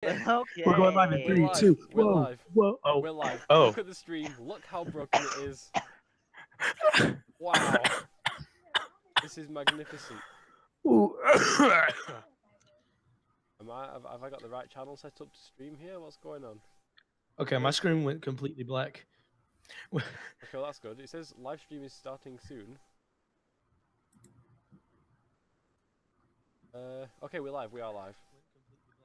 Okay. We're going live in We're 3, live. 2. We're Whoa, live. whoa. Oh, We're live. Oh. Look at the stream. Look how broken it is. Wow. This is magnificent. Ooh. Have I got the right channel set up to stream here? What's going on? Okay, my screen went completely black. Okay, well, that's good. It says live stream is starting soon. Okay, we're live. We are live.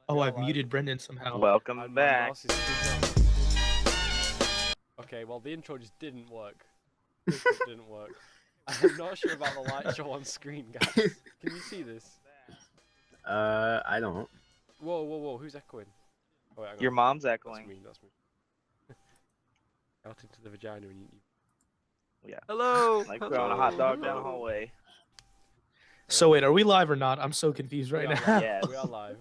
Oh, We are I've live. muted Brendan somehow. Welcome My back. mouse is okay, well, the intro just didn't work. It didn't work. I'm not sure about the light show on screen, guys. Can you see this? I don't. Whoa, whoa, whoa! Who's echoing? Oh, wait, hang on. Your mom's That's echoing. me. That's me. Out into the vagina and you. Yeah. Hello. Like throwing a hot dog down the hallway. So wait, are we live or not? I'm so confused right we now. are live. Yes. We are live.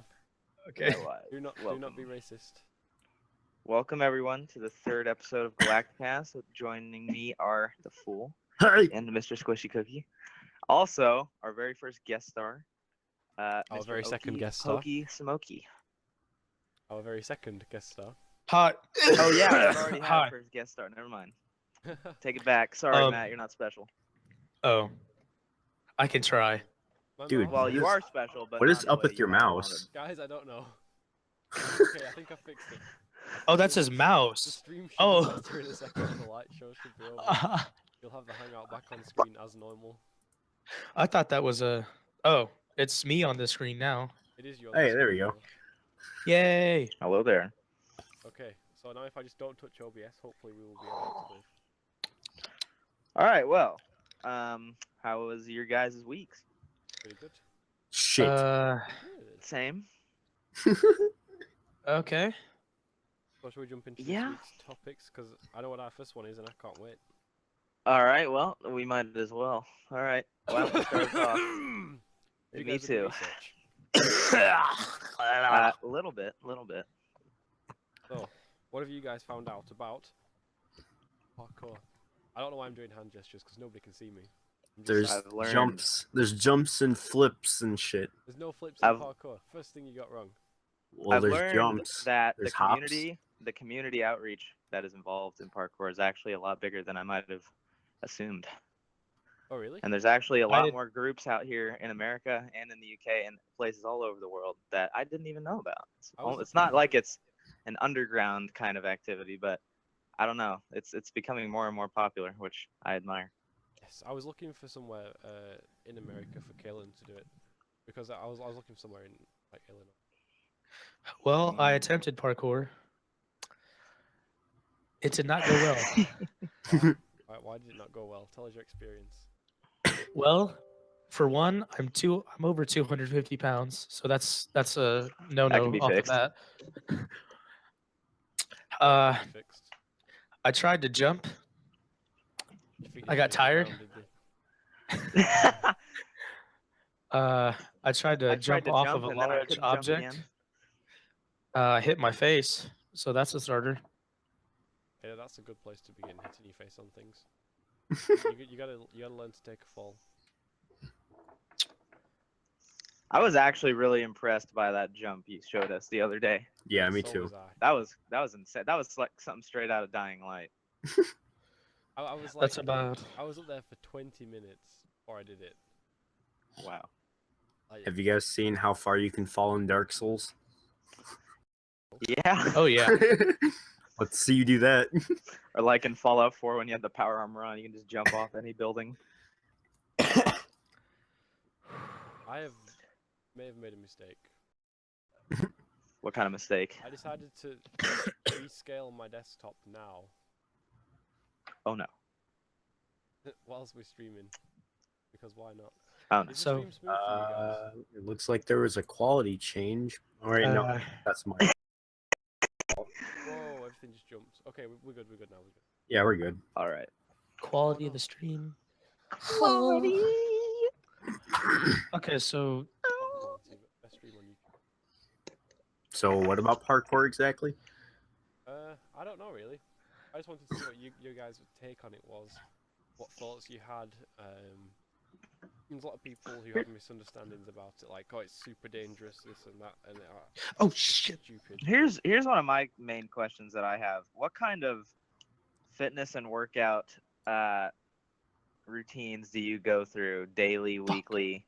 Okay. Do not be racist. Welcome everyone to the third episode of Galacticast. Joining me are the Fool Hey. and Mr. Squishy Cookie. Also, our very first guest star. Our Mr. very second Okie guest star. Pokey Smoky. Our very second guest star. Hi. Oh yeah, I've already had Hi. our first guest star. Never mind. Take it back. Sorry, Matt, you're not special. Oh, I can try. My Dude, mouse- Well, What you is- are special, but what not is the up way with you your might have mouse? Guys, I don't know. Okay, I think I fixed it. Oh, that's his The mouse. stream should Oh. be better in a second. The light show should be over. You'll have the hangout back on screen as normal. I thought that was a. Oh, it's me on the screen now. It is your. Hey, there we go. Yay! Hello there. Okay, so now if I just don't touch OBS, hopefully we will be able to live. All right. Well, how was your guys' weeks? Pretty good. Shit. Good. Same. Okay. So should we jump into Yeah. this week's topics? Because I know what our first one is and I can't wait. All right. Well, we might as well. All right. Why don't we start us off? You Me guys did too. research. A little bit. So, what have you guys found out about parkour? I don't know why I'm doing hand gestures because nobody can see me. I'm just- There's I've learned- jumps. There's jumps and flips and shit. There's no flips in I've- parkour. First thing you got wrong. Well, I've there's learned jumps. that There's the hops. community outreach that is involved in parkour is actually a lot bigger than I might have assumed. Oh, really? And there's actually a I lot did- more groups out here in America and in the UK and places all over the world that I didn't even know about. I was It's not looking like for- it's an underground kind of activity, but I don't know. It's becoming more and more popular, which I admire. Yes, I was looking for somewhere in America for Kalen to do it because I was looking somewhere in like Illinois. Well, I attempted parkour. It did not go well. Why did it not go well? Tell us your experience. Well, for one, I'm over 250 pounds, so that's a no That can no be off the fixed. bat. Fixed. I tried to jump. Your feet I didn't got hit the tired. ground, did they? I tried to I jump tried to off jump of a and then I large couldn't jump object. again. Hit my face, so that's a starter. Yeah, that's a good place to begin, hitting your face on things. you gotta learn to take a fall. I was actually really impressed by that jump you showed us the other day. Yeah, me So too. was I. That was insane. That was like something straight out of Dying Light. I was like, That's about. I was up there for 20 minutes before I did it. Wow. Like, Have you guys seen how far you can fall in Dark Souls? Yeah. Oh yeah. Let's see you do that. Or like in Fallout 4 when you have the power armor on, you can just jump off any building. may have made a mistake. What kind of mistake? I decided to rescale my desktop now Oh no. whilst we're streaming. Because why not? Oh no. Is the So, stream smooth for you guys? It looks like there was a quality change. All right, no, Uh, that's my. Whoa, everything just jumped. Okay, we're good now. We're good. Yeah, we're good. All right. quality of the stream. Okay, so Top quality, best stream on YouTube. So, what about parkour exactly? I don't know really. I just wanted to see what your guys' take on it was. What thoughts you had. There's a lot of people who have misunderstandings about it, like, oh, it's super dangerous, this and that, and Oh shit! stupid. Here's one of my main questions that I have. What kind of fitness and workout routines do you go through daily, weekly,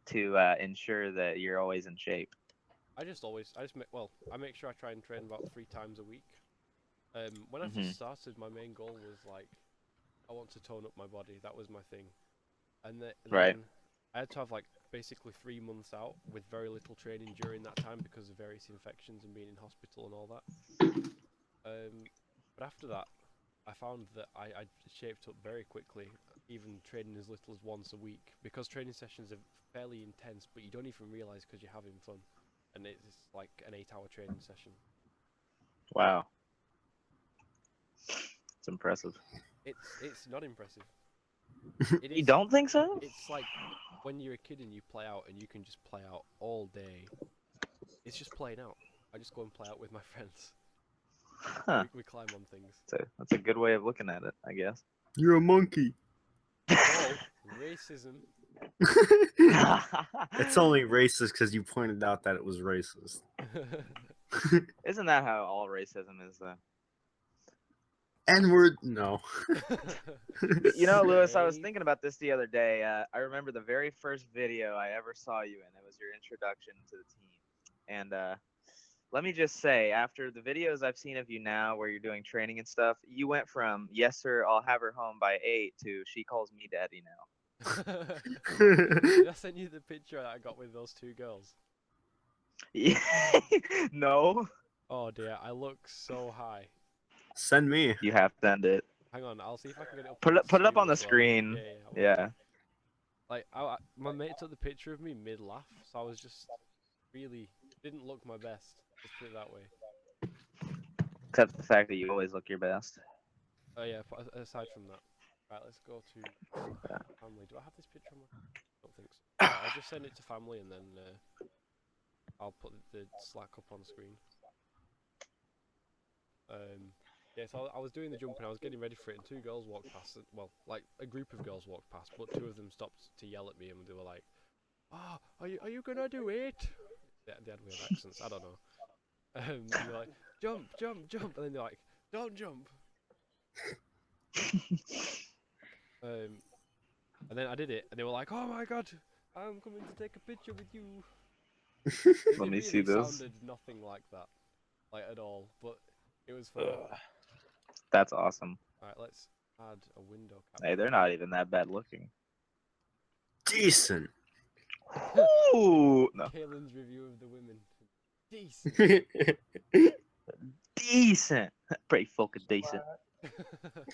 to ensure that you're always in shape? I make sure I try and train about 3 times a week. When I Mhm. first started, my main goal was like, I want to tone up my body. That was my thing. And then Right. I had to have like basically 3 months out with very little training during that time because of various infections and being in hospital and all that. But after that, I found that I shaped up very quickly, even training as little as once a week, because training sessions are fairly intense, but you don't even realize because you're having fun, and it's like an 8-hour training session. Wow. It's impressive. It's not impressive. You don't think so? It's like when you're a kid and you play out and you can just play out all day. It's just playing out. I just go and play out with my friends. Huh. We climb on things. That's a good way of looking at it, I guess. You're a monkey. Oh, racism. It's only racist because you pointed out that it was racist. Isn't that how all racism is, though? N-word? No. You know, Lewis, I was Say- thinking about this the other day. I remember the very first video I ever saw you in. It was your introduction to the team. And let me just say, after the videos I've seen of you now where you're doing training and stuff, you went from, yes, sir, I'll have her home by 8 to she calls me daddy now. Did I send you the picture that I got with those 2 girls? No, Oh dear, I look so high. Send me. you have to end it. Hang on, I'll see if I can get it up. Put it up on the as well. screen. Yeah, I will. Yeah. Like, my mate took the picture of me mid-laugh, so I was just really didn't look my best. Let's put it that way. Except the fact that you always look your best. Oh yeah, but aside from that, right, let's go to family. Do I have this picture on my? I don't think so. Right, I'll just send it to family and then I'll put the Slack up on screen. Yeah, so I was doing the jump and I was getting ready for it, and 2 girls walked past. Well, like a group of girls walked past, but 2 of them stopped to yell at me, and they were like, "Oh, are you gonna do it?" They had weird accents. I don't know. And they're like, "Jump, jump, jump," and then they're like, "Don't jump." And then I did it, and they were like, "Oh my god, I'm coming to take a picture with you." Let me It see really this. sounded nothing like that, like at all, but it was fun. That's awesome. Alright, let's add a window cap. Hey, they're not even that bad looking. Decent. Ooh, no. Kalen's review of the women. Decent. Decent. Pretty fucking decent.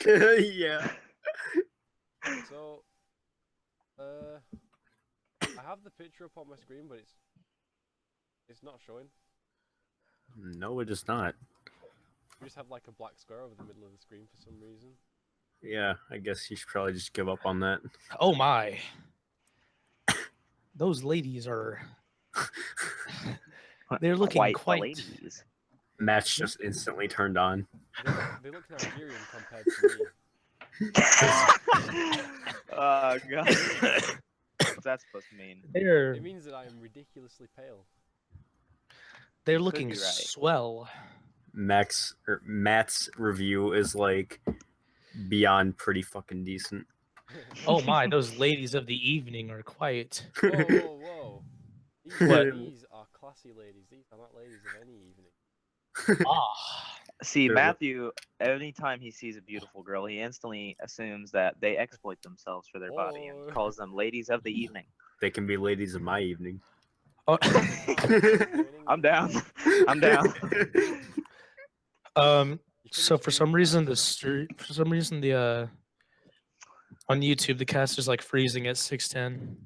Yeah. So, I have the picture up on my screen, but it's not showing. No, it is not. We just have like a black square over the middle of the screen for some reason. Yeah, I guess you should probably just give up on that. Oh my! Those ladies are. They're looking Quite the quite. ladies. Match just instantly turned on. They look Nigerian compared to me. Oh god. What's that supposed to mean? They're It means that I am ridiculously pale. they're Could looking be right. swell. Matt's review is like beyond pretty fucking decent. Oh my! Those ladies of the evening are quite. Whoa, whoa, whoa. These are classy ladies. These are not ladies of any evening. Ah. See, They're- Matthew, anytime he sees a beautiful girl, he instantly assumes that they exploit themselves for their body Oh. and calls them ladies of the evening. They can be ladies of my evening. Oh. I'm down. I'm down. So for some reason the on YouTube the cast is like freezing at 6:10.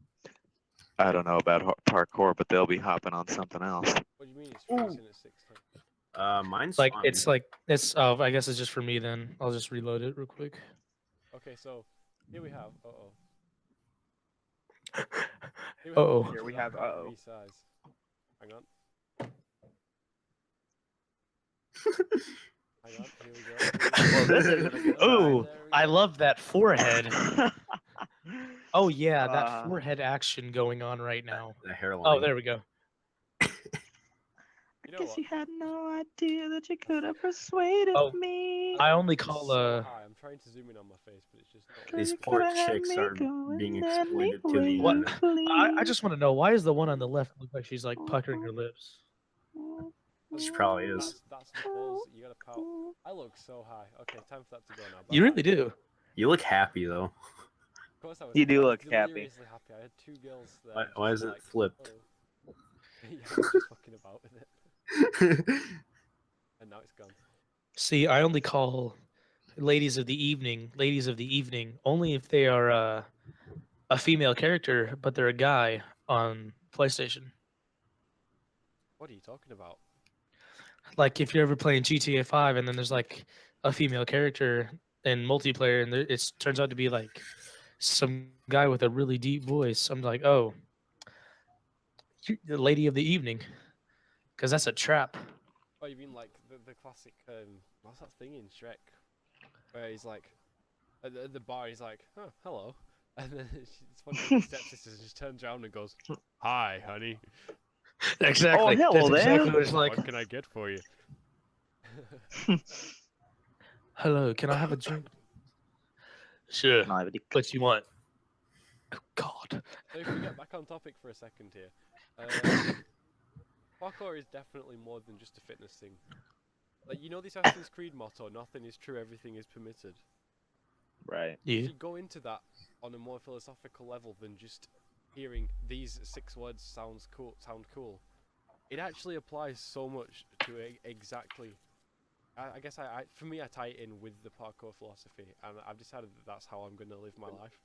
I don't know about parkour, but they'll be hopping on something else. What do you mean it's freezing at 6:10? Mine's Like fine. it's oh I guess it's just for me then. I'll just reload it real quick. Okay, so here we have. Uh-oh. Here we have, uh-oh. Resize. Hang on. Hang on. Here we go. Well, this isn't a good Ooh, sign. I love that forehead. Oh yeah, that forehead action going on right now. The hairline. Oh, there we go. You know Guess what? you had no idea that you could have persuaded Oh, me. I only It's call so high. I'm trying to zoom in on my face, but it's just not. These You poor coulda had chicks me are going being that exploited to the anyway, What? internet. I just want to know, why is the one on the left look like she's like puckering her lips? She probably is. That's the balls that you gotta pout. I look so high. Okay, time for that to go now. You really do. You look happy though. Of course I was. You do I was look happy. deliriously happy. I had 2 girls there. Why just is it like, flipped? "Oh." Yeah, I was just fucking about with it, and now it's gone. See, I only call ladies of the evening only if they are a female character, but they're a guy on PlayStation. What are you talking about? Like if you're ever playing GTA 5 and then there's like a female character in multiplayer and it turns out to be like some guy with a really deep voice, I'm like, oh, you're the lady of the evening, because that's a trap. Oh, you mean like the classic what's that thing in Shrek where he's like at the bar, he's like, oh, hello, and then it's one of the stepsisters just turns around and goes, hi, honey. Exactly. Oh, hello That's there. exactly what it's like. What can I get for you? Hello, can I have a drink? Sure. No, but What you want? Oh God. So if we get back on topic for a second here, parkour is definitely more than just a fitness thing. Like, you know the Assassin's Creed motto, nothing is true, everything is permitted. right. Yeah. If you go into that on a more philosophical level than just hearing these 6 words sound cool, it actually applies so much to exactly. I guess for me, I tie it in with the parkour philosophy, and I've decided that that's how I'm going to live my life.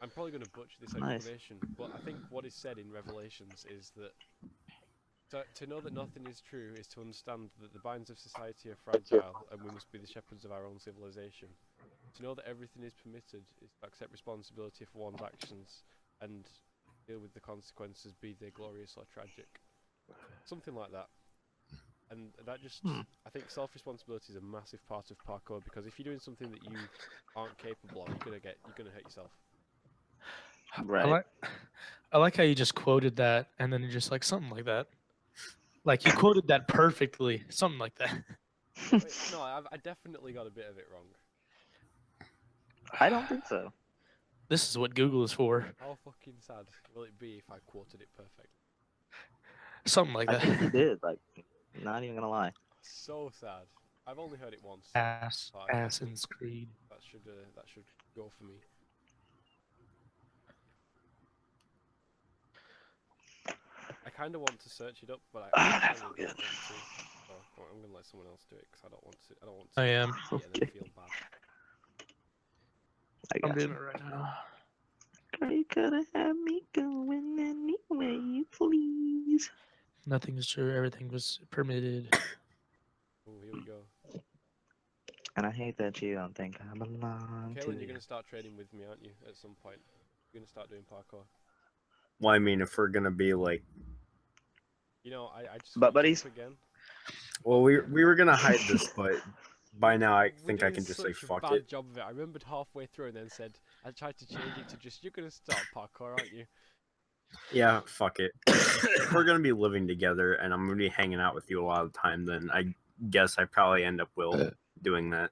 I'm probably going to butcher this Nice. explanation, but I think what is said in Revelations is that to know that nothing is true is to understand that the binds of society are fragile, and we must be the shepherds of our own civilization. To know that everything is permitted is to accept responsibility for one's actions and deal with the consequences, be they glorious or tragic. Something like that. And that just, I think self-responsibility is a massive part of parkour, because if you're doing something that you aren't capable of, you're gonna hurt yourself. Right. I like how you just quoted that and then you're just like something like that. Like you quoted that perfectly, something like that. No, I definitely got a bit of it wrong. I don't think so. This is what Google is for. How fucking sad will it be if I quoted it perfectly? Something like I that. think you did. Like, not even gonna lie. So sad. I've only heard it once. Assassin's Creed. That should go for me. I kind of want to search it up, but I That's so don't good. want to. So I'm gonna let someone else do it because I don't want to. I don't want I to am. see it and then feel bad. I'm I doing got it right now. you. You could have had me going any way you please. Nothing is true. Everything was permitted. Oh, here we go. And I hate that you don't think I belong to Kaylin, you're you. gonna start training with me, aren't you? At some point, you're gonna start doing parkour. Well, I mean, if we're gonna be like, You know, I just. But switched buddies- up again. well, we were gonna hide this, but by now I We're think I doing can just say such a fuck bad it. job of it. I remembered halfway through and then said I tried to change it to just you're gonna start parkour, aren't you? Yeah, fuck it. If we're gonna be living together and I'm gonna be hanging out with you a lot of the time, then I guess I probably end up doing that.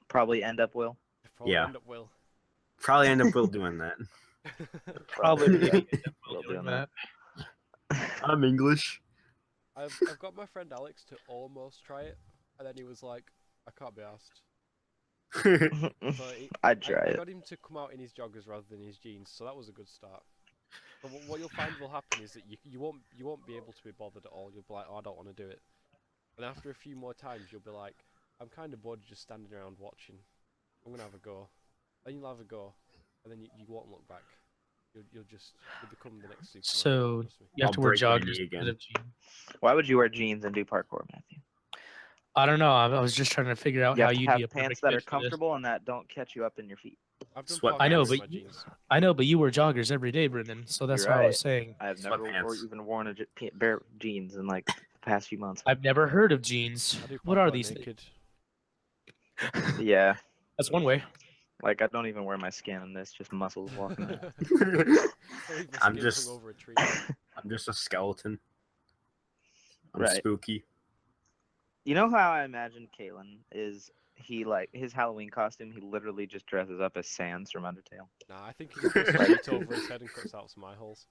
Probably end up will. Probably Yeah. end up will. Probably end up doing that. Probably Yeah, me will doing doing that. I'm English. I've got my friend Alex to almost try it, and then he was like, I can't be asked. So I'd try I it. got him to come out in his joggers rather than his jeans, so that was a good start. But what you'll find will happen is that you won't be able to be bothered at all. You'll be like, oh, I don't want to do it. And after a few more times, you'll be like, I'm kind of bored of just standing around watching. I'm gonna have a go. Then you'll have a go, and then you won't look back. You'll become the next Superman. So trust me. you have I'll to wear break my joggers knee instead again. of jeans. Why would you wear jeans and do parkour, Matthew? I don't know. I was just trying to figure out You how have to you'd have be a pants perfect that fit are for this. comfortable and that don't catch you up in your feet. I've done Sweatpants. parkour I know, in but my jeans. I know, but you wear joggers every day, Brendan. So that's You're why I was right. saying. I have never Sweatpants. even worn a bare jeans in like the past few months. I've never heard of jeans. I do What are parkour these naked. Yeah. That's one way. Like, I don't even wear my skin in this, just muscles walking around. I'm just over a tree. I'm just a skeleton. I'm Right. spooky. You know how I imagine Kalen is? He like his Halloween costume. He literally just dresses up as Sans from Undertale. Nah, I think he just puts a sheet over his head and cuts out some eye holes.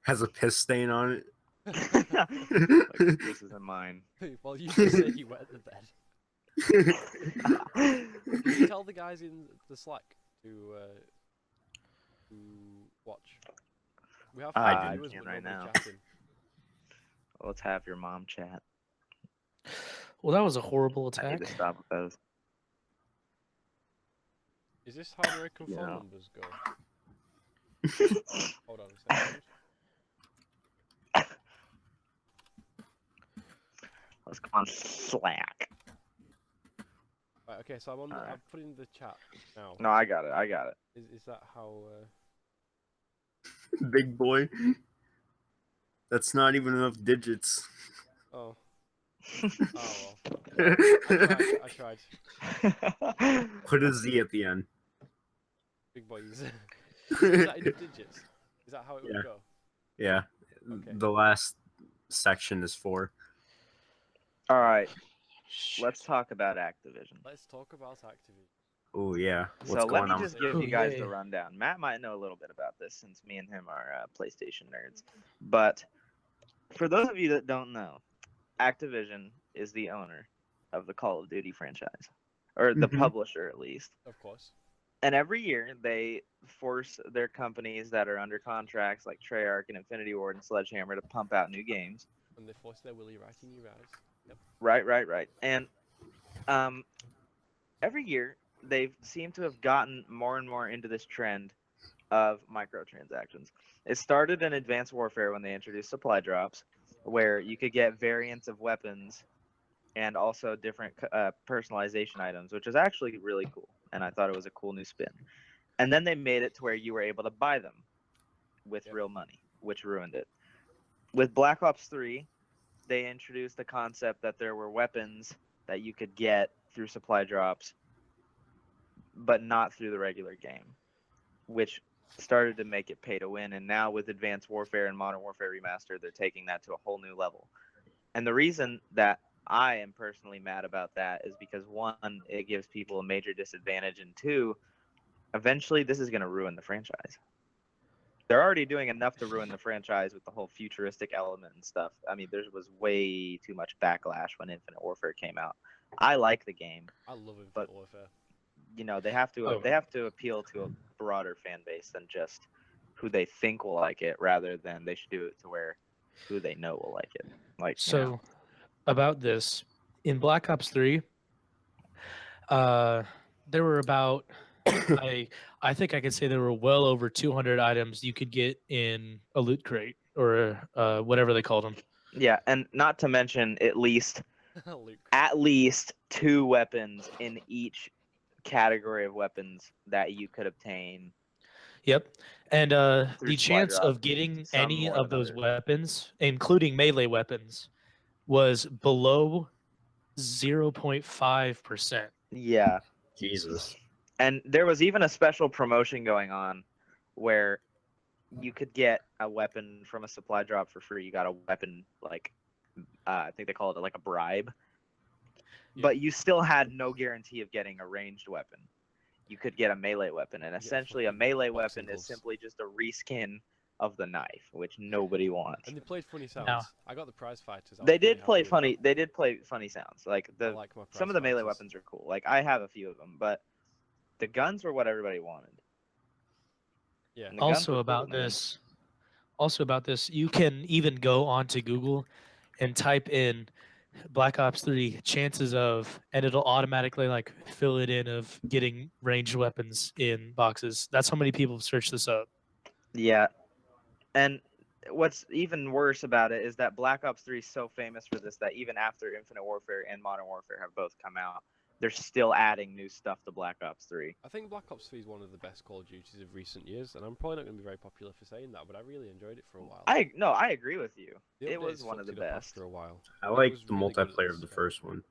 Has a piss stain on it. Like, this isn't mine. Well, you just say he wet the bed. Did you tell the guys in the Slack to watch? We have I five viewers, can but right nobody now. chatting. Let's have your mom chat. Well, that was a horrible I need attack. to stop with those. Is this how American phone Yeah. numbers go? Hold on a second. Let's go on Slack. Right, okay, so I'm on. Alright. I'm putting the chat now. No, I got it. I got it. Is that how? Big boy. That's not even enough digits. Oh. Oh well. I tried. Put a Z at the end. Big boys. Is that enough digits? Is that how it would Yeah. go? Yeah. Okay. The last section is 4. All right. Let's talk about Activision. Let's talk about Activision. Oh yeah. What's So let going me on? just give Oh, you guys yay. the rundown. Matt might know a little bit about this since me and him are PlayStation nerds. But for those of you that don't know, Activision is the owner of the Call of Duty franchise, or the Mhm. publisher at least. Of course. And every year they force their companies that are under contracts like Treyarch and Infinity Ward and Sledgehammer to pump out new games. And they force their willy right in your eyes. Yep. Right. And every year they've seemed to have gotten more and more into this trend of microtransactions. It started in Advanced Warfare when they introduced supply drops, where you could get variants of weapons and also different personalization items, which is actually really cool. And I thought it was a cool new spin. And then they made it to where you were able to buy them with Yep. real money, which ruined it. With Black Ops 3, they introduced the concept that there were weapons that you could get through supply drops, but not through the regular game, which started to make it pay to win. And now with Advanced Warfare and Modern Warfare Remastered, they're taking that to a whole new level. And the reason that I am personally mad about that is because, one, it gives people a major disadvantage, and two, eventually this is going to ruin the franchise. They're already doing enough to ruin the franchise with the whole futuristic element and stuff. I mean, there was way too much backlash when Infinite Warfare came out. I like the game. I love Infinite But- Warfare. You know, they have to appeal to a broader fan base than just who they think will like it, rather than they should do it to where who they know will like it. Like, you So, know, about this, in Black Ops 3, there were about I think I could say there were well over 200 items you could get in a loot crate or whatever they called them. yeah, and not to mention at least Luke. 2 weapons in each category of weapons that you could obtain. Yep. And Through the supply chance drop, of getting some any more of than those others. weapons, including melee weapons, was below 0.5%. Yeah. Jesus. And there was even a special promotion going on where you could get a weapon from a supply drop for free. You got a weapon like I think they call it like a bribe. Yeah. But you still had no guarantee of getting a ranged weapon. You could get a melee weapon, and get a essentially a fucking melee boxing weapon is gloves. simply just a reskin of the knife, which nobody wants. And they played funny sounds. No. I got the prize fighters. I was They pretty did play happy with funny. that. They did play funny sounds. Like I like my some prize of the melee fighters. weapons are cool. Like I have a few of them, but the guns were what everybody wanted. Yeah. And the guns Also were cool, about man. this, you can even go onto Google and type in Black Ops 3 chances of, and it'll automatically like fill it in of getting ranged weapons in boxes. That's how many people have searched this up. Yeah, and what's even worse about it is that Black Ops 3 is so famous for this that even after Infinite Warfare and Modern Warfare have both come out, they're still adding new stuff to Black Ops 3. I think Black Ops 3 is one of the best Call of Duties of recent years, and I'm probably not going to be very popular for saying that, but I really enjoyed it for a while. I agree with you. The It was updates one of fucked the it up best. after a while. I It like was the really good at multiplayer of the start. first one.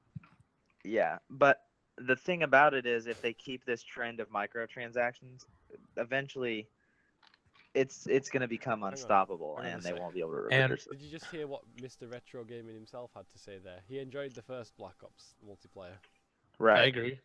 Yeah, but the thing about it is, if they keep this trend of microtransactions, eventually it's going to become unstoppable, hang on a and they sec. won't be able to And- reverse it. Did you just hear what Mr. Retro Gaming himself had to say there? He enjoyed the first Black Ops multiplayer. I Right. agree.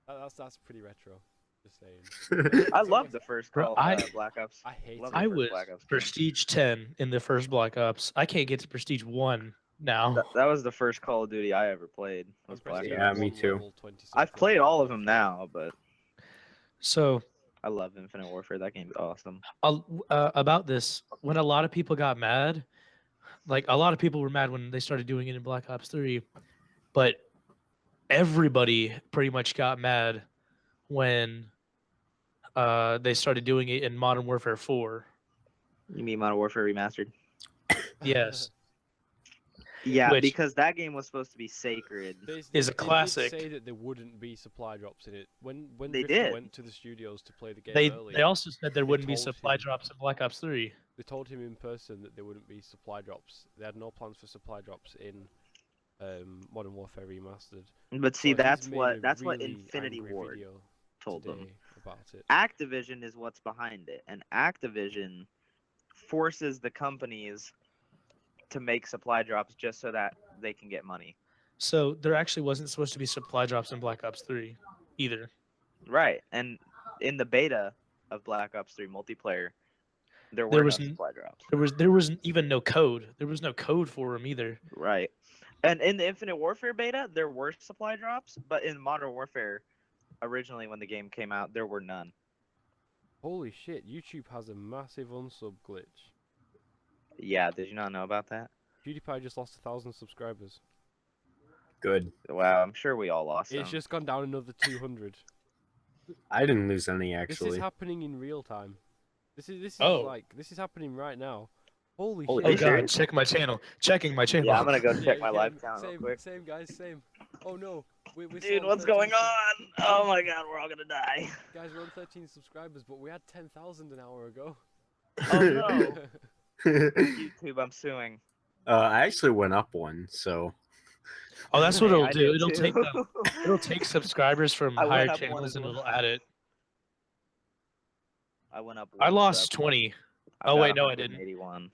That's pretty retro. Just saying. I So love yes, the first Bro, Black Ops. I hate Love it. the I first was Black Ops game. Prestige 10 in the first Black Ops. I can't get to Prestige 1 now. That was the first Call of Duty I ever played. Was I'm Black Prestige Yeah, Ops. me 1 too. level 20 I've something, played so all of I'm them fine. now, but So I love Infinite Warfare. That game's awesome. about this, when a lot of people got mad, like a lot of people were mad when they started doing it in Black Ops 3, but everybody pretty much got mad when they started doing it in Modern Warfare 4. You mean Modern Warfare Remastered? Yes. Yeah, Which because that game was supposed to be sacred. is a They classic. did say that there wouldn't be supply drops in it. When They Drifter did. went to the studios to play the game They earlier, they also said there they wouldn't be told supply him- drops in Black Ops 3. they told him in person that there wouldn't be supply drops. They had no plans for supply drops in Modern Warfare Remastered. But see, So he's made a that's what really Infinity angry Ward video told them. today about it. Activision is what's behind it, and Activision forces the companies to make supply drops just so that they can get money. So there actually wasn't supposed to be supply drops in Black Ops 3 either. Right. And in the beta of Black Ops 3 multiplayer, there were There no was supply drops. There was even no code. There was no code for them either. Right. And in the Infinite Warfare beta, there were supply drops, but in Modern Warfare, originally when the game came out, there were none. Holy shit! YouTube has a massive unsub glitch. Yeah, did you not know about that? PewDiePie just lost 1,000 subscribers. Good. Wow, I'm sure we all lost It's some. just gone down another 200. I didn't lose any This actually. is happening in real time. This is Oh. this is happening right now. Holy Holy Oh shit! shit. god, check my channel. Checking my channel. Yeah, I'm gonna go check Yeah, my yeah, live count real same, quick. Same guys, same. Oh no, we're Dude, still on what's 13 going on? Oh my god, we're all gonna die. Guys, we're on 13 subscribers, but we had 10,000 an hour ago. Oh no. YouTube, I'm suing. I actually went up one, so Oh, that's what Hey, it'll I do. did too. It'll take subscribers from I went higher up one channels as and well. it'll add it. I went up. I one lost sub. 20. I Oh, got wait, no, I didn't. 181.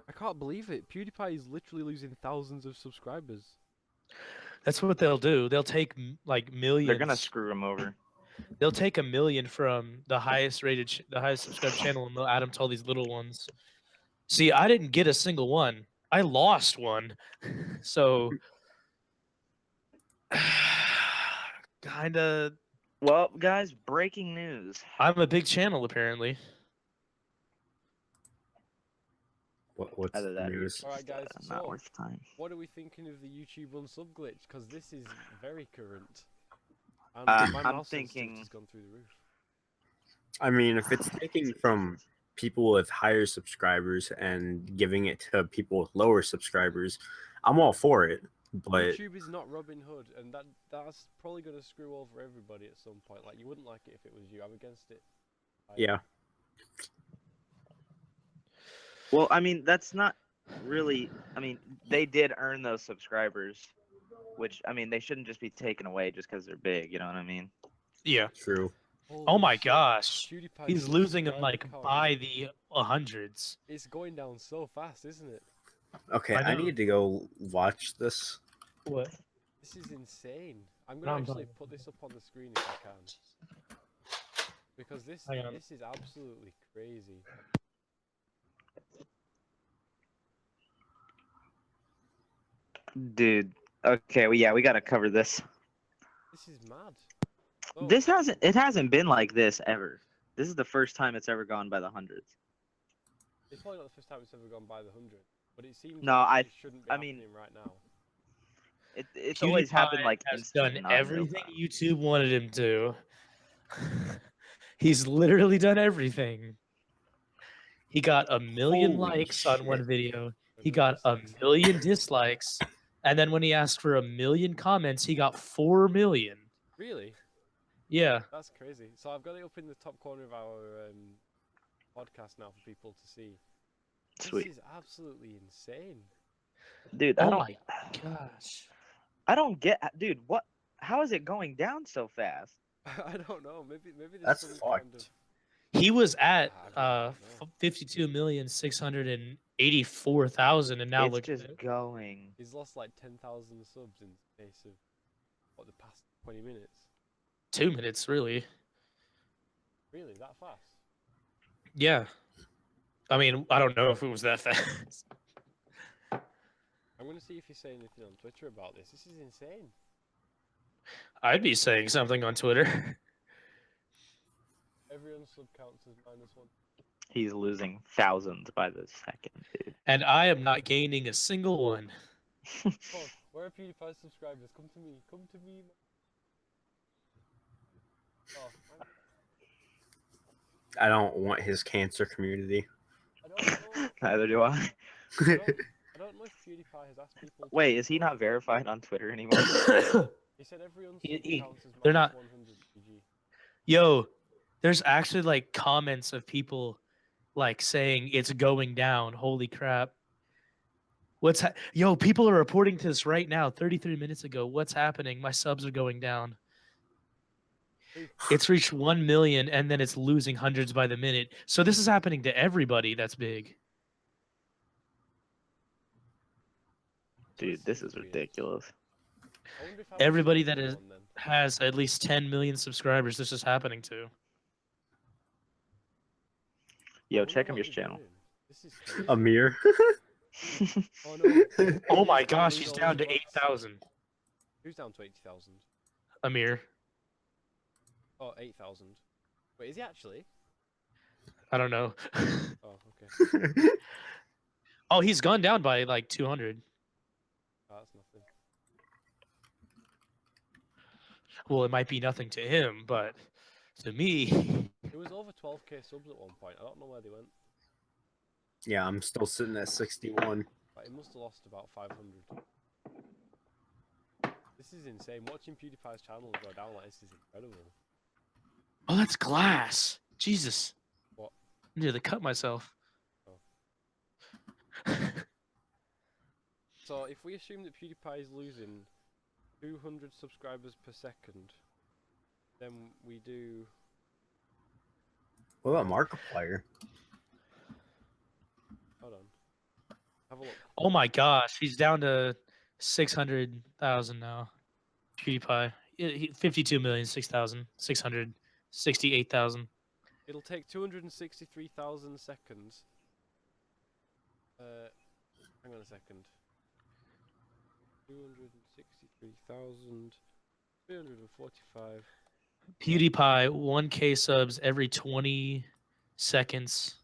I can't believe it. PewDiePie is literally losing thousands of subscribers. That's what they'll do. They'll take like millions. They're gonna screw him over. They'll take 1 million from the highest the highest subscribed channel, and they'll add them to all these little ones. See, I didn't get a single one. I lost one. So, kinda. Well, guys, breaking news. I'm a big channel apparently. what's Either the that or news? Alright, guys, Not so worth time. what are we thinking of the YouTube unsub glitch? Because this is very current. And my I'm mouse instinct thinking- has gone through the roof. I mean, if it's taking from people with higher subscribers and giving it to people with lower subscribers, I'm all for it. But YouTube is not Robin Hood, and that's probably going to screw over everybody at some point. Like, you wouldn't like it if it was you. I'm against it. yeah, Well, I mean, that's not really. I mean, they did earn those subscribers, which I mean, they shouldn't just be taken away just because they're big. You know what I mean? Yeah. true. Oh Holy my shit, gosh. PewDiePie's He's losing them subscriber like count by the hundreds. It's going down so fast, isn't it? Okay, I I know. need to go watch this. What? This is insane. I'm No, gonna I'm actually fine. put this up on the screen if I can, because Hang on. this is absolutely crazy. Dude. Okay. Well, yeah, we gotta cover this. This is mad. Oh, It hasn't been like this ever. This is the first time it's ever gone by the hundreds. It's probably not the first time it's ever gone by the 100, but it seems No, like I- it shouldn't be I mean- happening right now. It's always happened PewDiePie like has instant, done not in real everything time. YouTube wanted him to. He's literally done everything. He got 1 million Holy likes on one shit. video. A He million got 1 dislikes. million dislikes. And then when he asked for 1 million comments, he got 4 million. Really? Yeah. That's crazy. So I've got it up in the top corner of our podcast now for people to see. Sweet. This is absolutely insane. Dude, Oh my gosh. I don't get, dude. What? how is it going down so fast? I don't know. Maybe there's That's some fucked. kind of. He was at I don't know. 52,684,000, and now It's look at just it. going. He's lost like 10,000 subs in the space of what, the past 20 minutes. 2 minutes, really. Really, that fast? Yeah. I mean, I don't know if it was that fast. I'm gonna see if he's saying anything on Twitter about this. This is insane. I'd be saying something on Twitter. Every unsub counts as -1. He's losing thousands by the second, dude. And I am not gaining a single one. Come on, where are PewDiePie's subscribers? Come to me. Come to me. Oh, I don't want his cancer community. I don't know. Neither do I. I don't know if PewDiePie has asked people. To Wait, is he not verified on Twitter anymore? He said every unsub He- counts as they're not- -100 PG. Yo, there's actually like comments of people like saying it's going down. Holy crap. Yo, people are reporting to this right now, 33 minutes ago. What's happening? My subs are going down. It's reached 1 million and then it's losing hundreds by the minute. So this is happening to everybody that's big. Dude, this is ridiculous. I wonder if I Everybody was that the is- one then. Has at least 10 million subscribers this is happening to. I Yo, wonder check what him your he's channel. doing. This is crazy. Amir. Oh no. Oh my He's gonna gosh, lose he's all down his to bots. 8,000. Who's down to 80,000? Amir. Oh, 8,000. Wait, is he actually? I don't know. Oh, okay. Oh, he's gone down by like 200. Oh, that's nothing. Well, it might be nothing to him, but to me, It was over 12k subs at one point. I don't know where they went. Yeah, I'm still sitting at 61. But he must have lost about 500. This is insane. Watching PewDiePie's channel go down like this is incredible. oh, that's glass. Jesus. What? I nearly cut myself. So if we assume that PewDiePie is losing 200 subscribers per second, then we do. What about Markiplier? Hold on. Have a look. Oh my gosh, he's down to 600,000 now. PewDiePie. 52 million, 6,000, 668,000. It'll take 263,000 seconds. Hang on a second. 263,345. PewDiePie, 1K subs every 20 seconds.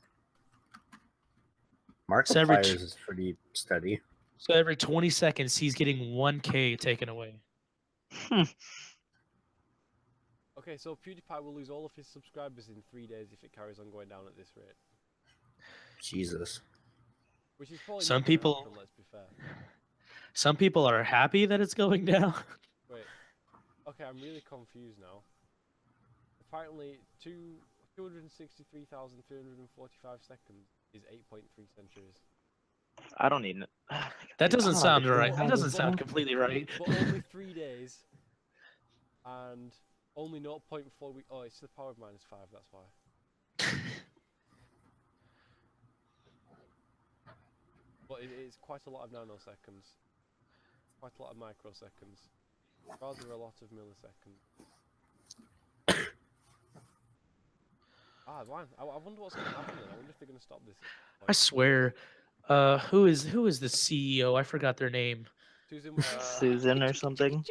Markiplier's is pretty steady. So every 20 seconds, he's getting 1K taken away. Okay, so PewDiePie will lose all of his subscribers in 3 days if it carries on going down at this rate. Jesus. Which is probably Some not gonna people- happen, let's be fair. Some people are happy that it's going down. Wait. Okay, I'm really confused now. Apparently, 263,345 seconds is 8.3 centuries. I don't even. That doesn't I don't sound understand right. how That this doesn't sound works. completely right. But only 3 days. And only 0.4 weeks. Oh, it's to the power of -5, that's why. But it's quite a lot of nanoseconds. Quite a lot of microseconds. Rather a lot of milliseconds. I wonder what's going to happen then. I wonder if they're going to stop this. I swear. Who is the CEO? I forgot their name. Susan, Susan or something.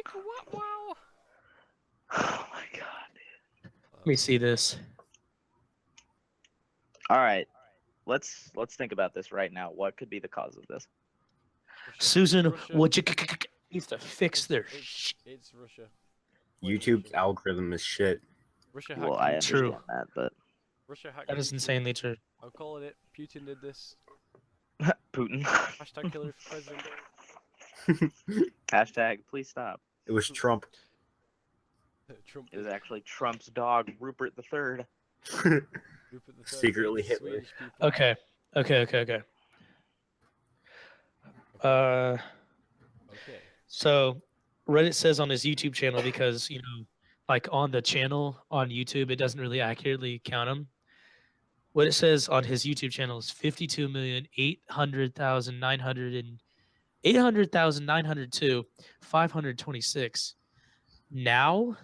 Wow. Oh my god, dude. Let me see this. All right, let's think about this right now. What could be the cause of this? Susan Russia. needs to fix their It's- shit. It's Russia. Blame YouTube's Russia. algorithm is shit. Russia Well, hacked I YouTube. understand True. that, but Russia hacked That is YouTube. insanely true. I'm calling it. Putin did this. Putin. Hashtag Hillary for president. Hashtag please stop. It was Trump. Trump. It was actually Trump's dog, Rupert III. Rupert III, secretly the Hitler. Swedish people. Okay. Okay. So Reddit says on his YouTube channel because like on the channel on YouTube, it doesn't really accurately count him. What it says on his YouTube channel is 52,800,902, 526. Now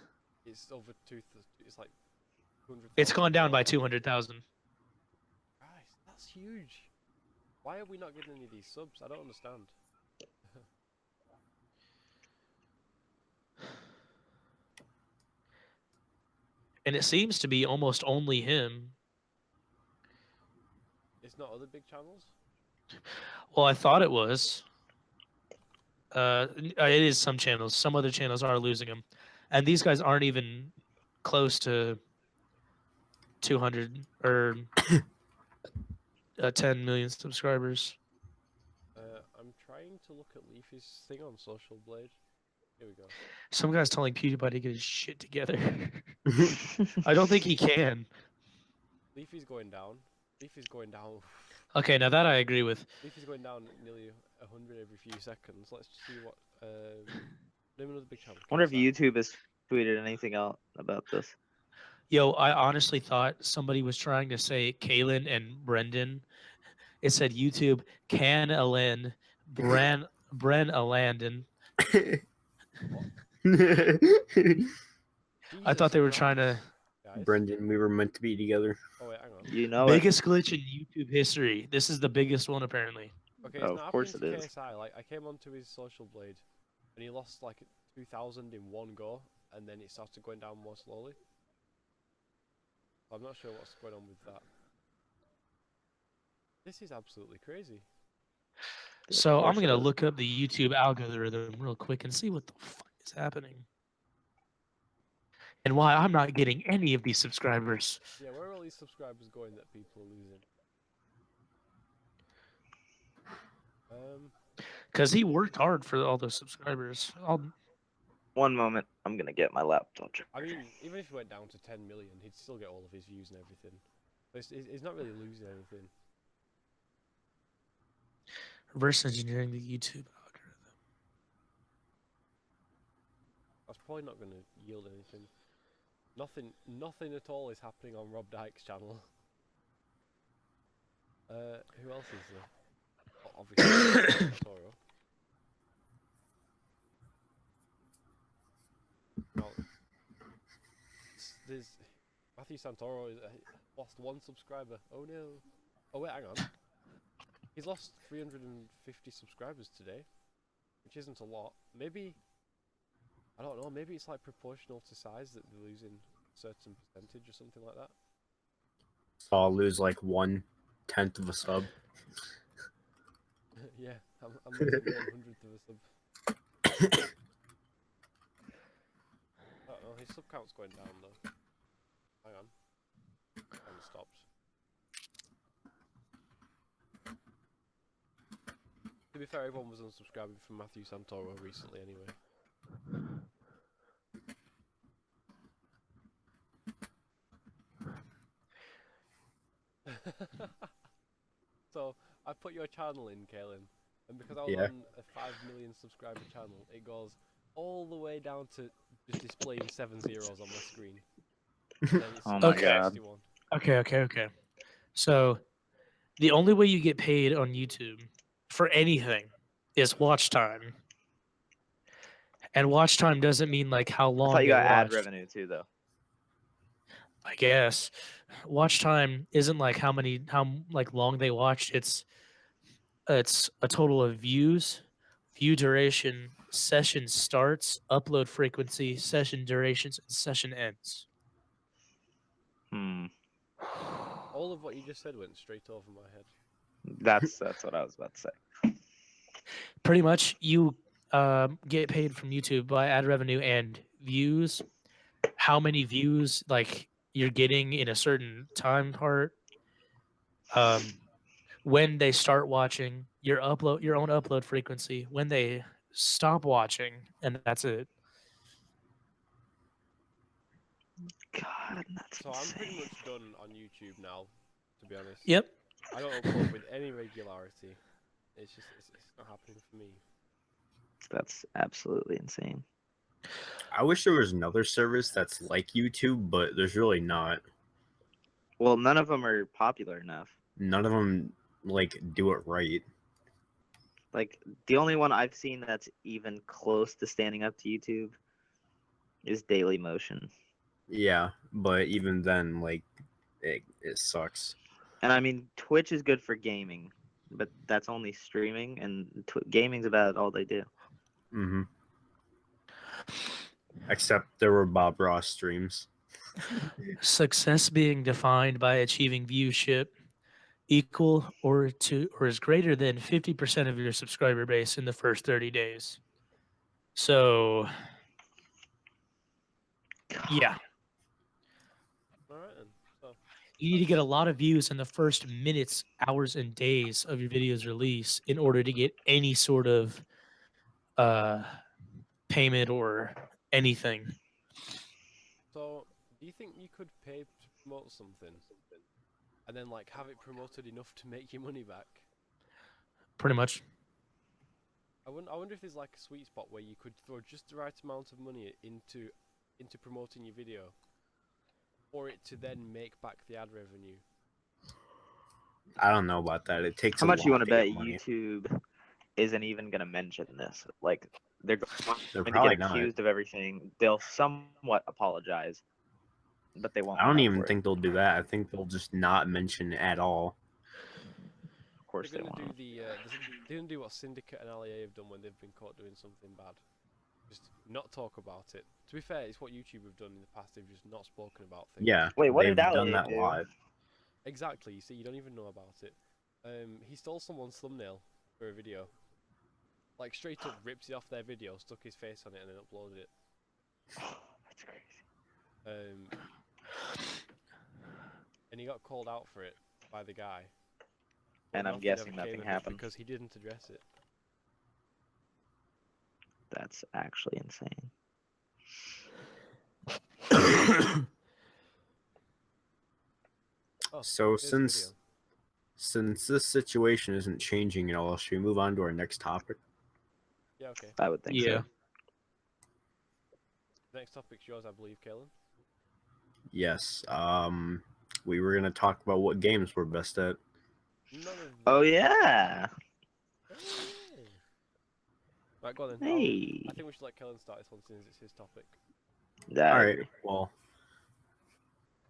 It's over it's like 200,000 it's gone down by more. 200,000. Christ, that's huge. Why are we not getting any of these subs? I don't understand. And it seems to be almost only him. It's not other big channels? Well, I thought it was. It is some channels. Some other channels are losing him, and these guys aren't even close to 200 or 10 million subscribers. I'm trying to look at Leafy's thing on Social Blade. Here we go. Some guy's telling PewDiePie to get his shit together. I don't think he can. Leafy's going down. Leafy's going down. Okay, now that I agree with. Leafy's going down nearly 100 every few seconds. Let's see what. Name another big channel. I wonder if KSI. YouTube has tweeted anything out about this. Yo, I honestly thought somebody was trying to say Kaylin and Brendan. It said YouTube can Alen Bren Alandon. I thought they were trying to. Guys. Brendan, we were meant to be together. Oh wait, hang on. You know it. Biggest glitch in YouTube history. This is the biggest one apparently. Okay, Oh, it's of not course happening it to is. KSI. Like I came onto his Social Blade, and he lost like 2,000 in one go, and then it started going down more slowly. I'm not sure what's going on with that. This is absolutely crazy. So I'm course it gonna is. look up the YouTube algorithm real quick and see what the fuck is happening. And why I'm not getting any of these subscribers. Yeah, where are all these subscribers going that people are losing? Because he worked hard for all those subscribers. One moment, I'm gonna get my laptop. I mean, even if he went down to 10 million, he'd still get all of his views and everything. So he's not really losing anything. Reverse engineering the YouTube algorithm. That's probably not going to yield anything. Nothing at all is happening on Rob Dyke's channel. Who else is there? Oh, obviously, Toro. Now, there's Matthew Santoro is lost 1 subscriber. Oh no! Oh wait, hang on. He's lost 350 subscribers today, which isn't a lot. Maybe I don't know. Maybe it's like proportional to size that they're losing a certain percentage or something like that. So I'll lose like 1/10 of a sub. Yeah, I'm losing 1/100th of a sub. I don't know. His sub count's going down though. Hang on. And it stopped. To be fair, everyone was unsubscribing from Matthew Santoro recently anyway. So, I put your channel in, Kaylin, and because I was Yeah. on a 5 million subscriber channel, it goes all the way down to just displaying 7 zeros on my screen. And then it's Oh my Okay. god. 61. Okay. So the only way you get paid on YouTube for anything is watch time. And watch time doesn't mean like how I long thought you they got ad watched. revenue too, though. I guess watch time isn't like how long they watched. It's a total of views, view duration, session starts, upload frequency, session durations, and session ends. All of what you just said went straight over my head. That's what I was about to say. Pretty much, you get paid from YouTube by ad revenue and views. How many views like you're getting in a certain time part. When they start watching, your own upload frequency. When they stop watching, and that's it. God, that's So I'm pretty insane. much done on YouTube now, to be honest. Yep. I don't upload with any regularity. It's just it's not happening for me. That's absolutely insane. I wish there was another service that's like YouTube, but there's really not. Well, none of them are popular enough. None of them like do it right. Like the only one I've seen that's even close to standing up to YouTube is Daily Motion. Yeah, but even then, like, it sucks. And I mean, Twitch is good for gaming, but that's only streaming, and gaming's about all they do. Mm-hmm. Except there were Bob Ross streams. Success being defined by achieving viewership equal or is greater than 50% of your subscriber base in the first 30 days. So yeah, All right then. So you need to get a lot of views in the first minutes, hours, and days of your video's release in order to get any sort of payment or anything. So, do you think you could pay to promote something, and then like have it promoted enough to make your money back? Pretty much. I wonder if there's like a sweet spot where you could throw just the right amount of money into promoting your video, for it to then make back the ad revenue. I don't know about that. It takes How a much you lot want to bet get money. YouTube isn't even going to mention this? Like they're They're going to probably get not. accused of everything. They'll somewhat apologize, but they won't. I don't fight even for it. think they'll do that. I think they'll just not mention it at all. Of course, They're they gonna do won't. they're gonna do what Syndicate and LEA have done when they've been caught doing something bad. Just not talk about it. To be fair, it's what YouTube have done in the past. They've just not spoken about things. Yeah, Wait, what they've did done Allie that do? a lot. Exactly. You see, you don't even know about it. He stole someone's thumbnail for a video. Like straight up ripped it off their video, stuck his face on it, and then uploaded it. That's crazy. And he got called out for it by the guy. And I'm nothing guessing ever nothing came of it happened. because he didn't address it. That's actually insane. Oh, So here's the video. since this situation isn't changing at all, should we move on to our next topic? Yeah, okay. I would think Yeah. so. Next topic's yours, I believe, Kalen. Yes. We were gonna talk about what games we're best at. None of Oh them. yeah. Oh, yeah. Right, go on then. Hey. I think we should let Kellen start this one since it's his topic. I All right. agree. Well,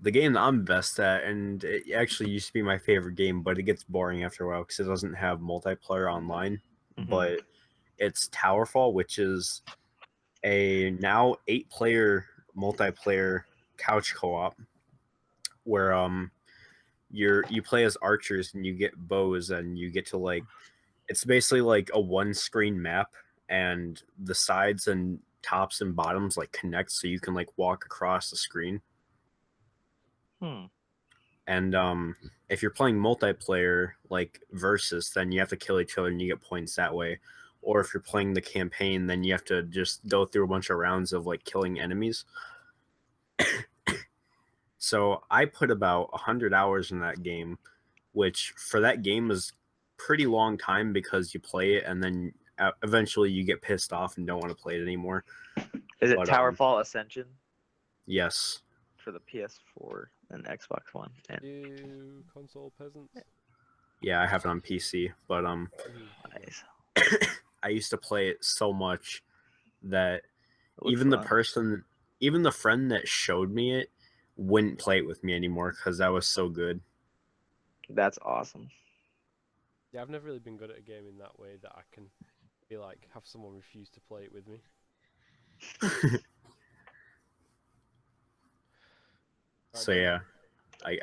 the game that I'm best at, and it actually used to be my favorite game, but it gets boring after a while because it doesn't have multiplayer online. Mhm. But it's Towerfall, which is a now 8-player multiplayer couch co-op where you play as archers and you get bows and you get to like it's basically like a one-screen map and the sides and tops and bottoms like connect so you can like walk across the screen. And if you're playing multiplayer like versus, then you have to kill each other and you get points that way. Or if you're playing the campaign, then you have to just go through a bunch of rounds of like killing enemies. So I put about 100 hours in that game, which for that game is pretty long time because you play it and then eventually you get pissed off and don't want to play it anymore. Is it But, Towerfall Ascension Yes. for the PS4 and Xbox One? And You console peasants. Yeah, I have it on PC, but nice. I used to play it so much that It looks even fun. even the friend that showed me it wouldn't play it with me anymore because that was so good. That's awesome. Yeah, I've never really been good at a game in that way that I can be like have someone refuse to play it with me. So yeah,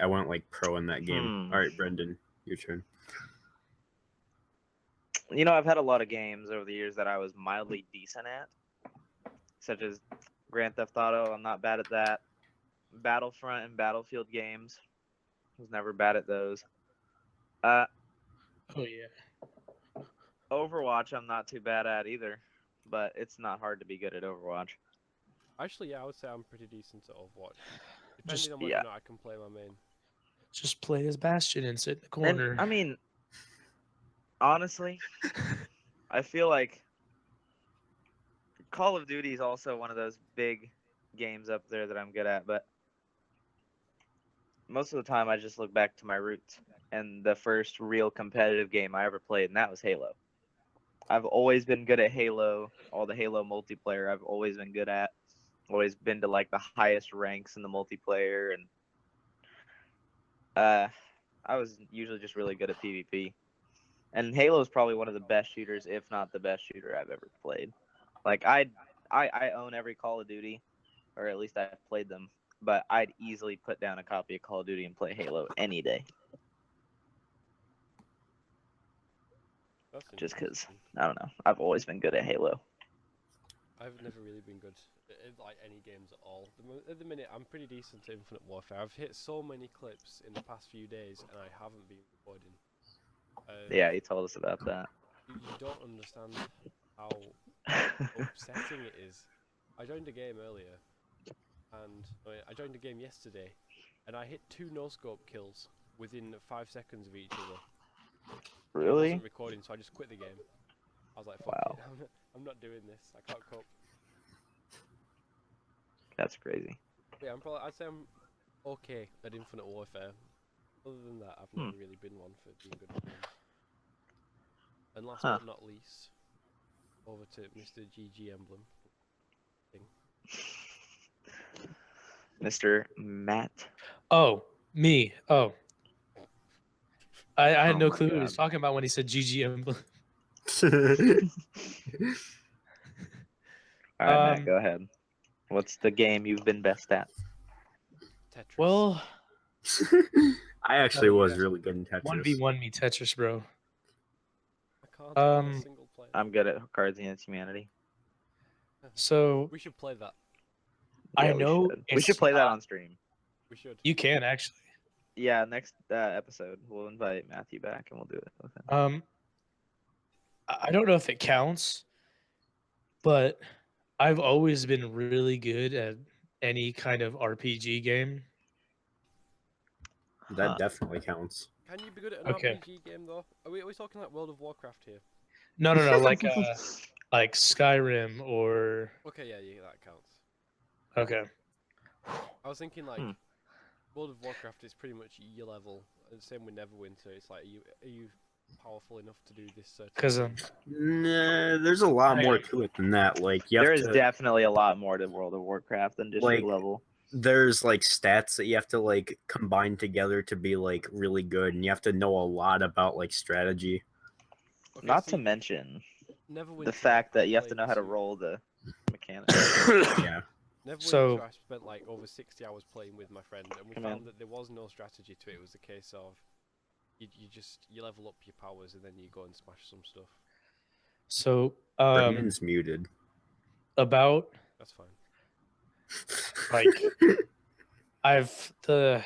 I went like pro in that game. All right, Brendan, your turn. You know, I've had a lot of games over the years that I was mildly decent at, such as Grand Theft Auto. I'm not bad at that. Battlefront and Battlefield games. Was never bad at those. Oh yeah. Overwatch, I'm not too bad at either, but it's not hard to be good at Overwatch. Actually, yeah, I would say I'm pretty decent at Overwatch. Depending Just- on whether or not I can play my main. Just play as Bastion and sit in the And corner. I mean, honestly, I feel like Call of Duty is also one of those big games up there that I'm good at, but most of the time I just look back to my roots. And the first real competitive game I ever played, and that was Halo. I've always been good at Halo, all the Halo multiplayer I've always been good at. Always been to like the highest ranks in the multiplayer, and I was usually just really good at PvP. And Halo is probably one of the best shooters, if not the best shooter I've ever played. Like I own every Call of Duty, or at least I've played them. But I'd easily put down a copy of Call of Duty and play Halo any day. That's Just because, interesting. I don't know. I've always been good at Halo. I've never really been good at like any games at all. At the minute, I'm pretty decent at Infinite Warfare. I've hit so many clips in the past few days, and I haven't been recording. Yeah, you told us about that. You don't understand how upsetting it is. I joined a game earlier, and I joined a game yesterday, and I hit 2 no-scope kills within 5 seconds of each other. I Really? wasn't recording, so I just quit the game. I was like, fuck Wow. it, I'm not doing this. I can't cope. That's crazy. But yeah, I'd say I'm okay at Infinite Warfare. Other than that, I've never really been one for being good at games. And last but not least, over to Mr. GG Emblem. Mr. Matt. Oh, me. Oh. I had Oh no my clue what he was God. talking about when he said GG Emblem. All right, Matt, go ahead. What's the game you've been best at? Tetris. Well, I actually Oh, was yeah. really good in Tetris. 1v1 me Tetris, bro. I can't play a single player. I'm good at Cards Against Humanity. So We should play that. I Yeah, know we should play that on stream. We should. You can actually. Yeah, next episode we'll invite Matthew back and we'll do it with him. I don't know if it counts, but I've always been really good at any kind of RPG game. That definitely counts. Can you be good at an Okay. RPG game though? Are we talking like World of Warcraft here? No, like Skyrim or Okay, yeah, that counts. okay. I was thinking like World of Warcraft is pretty much your level. Same with Neverwinter. It's like, are you powerful enough to do this certain? Because thing? Nah, there's a lot more to it than that. Like you have There is to, definitely a lot more to World of Warcraft than just Like, your level. there's like stats that you have to like combine together to be like really good, and you have to know a lot about like strategy. Okay, Not see, to mention Neverwinter, the fact I that you have to played know how to to- roll the mechanics. Yeah. Neverwinter, So- I spent like over 60 hours playing with my friend, and we Come found in. that there was no strategy to it. It was a case of you level up your powers and then you go and smash some stuff. So Brendan's muted. about That's fine. like the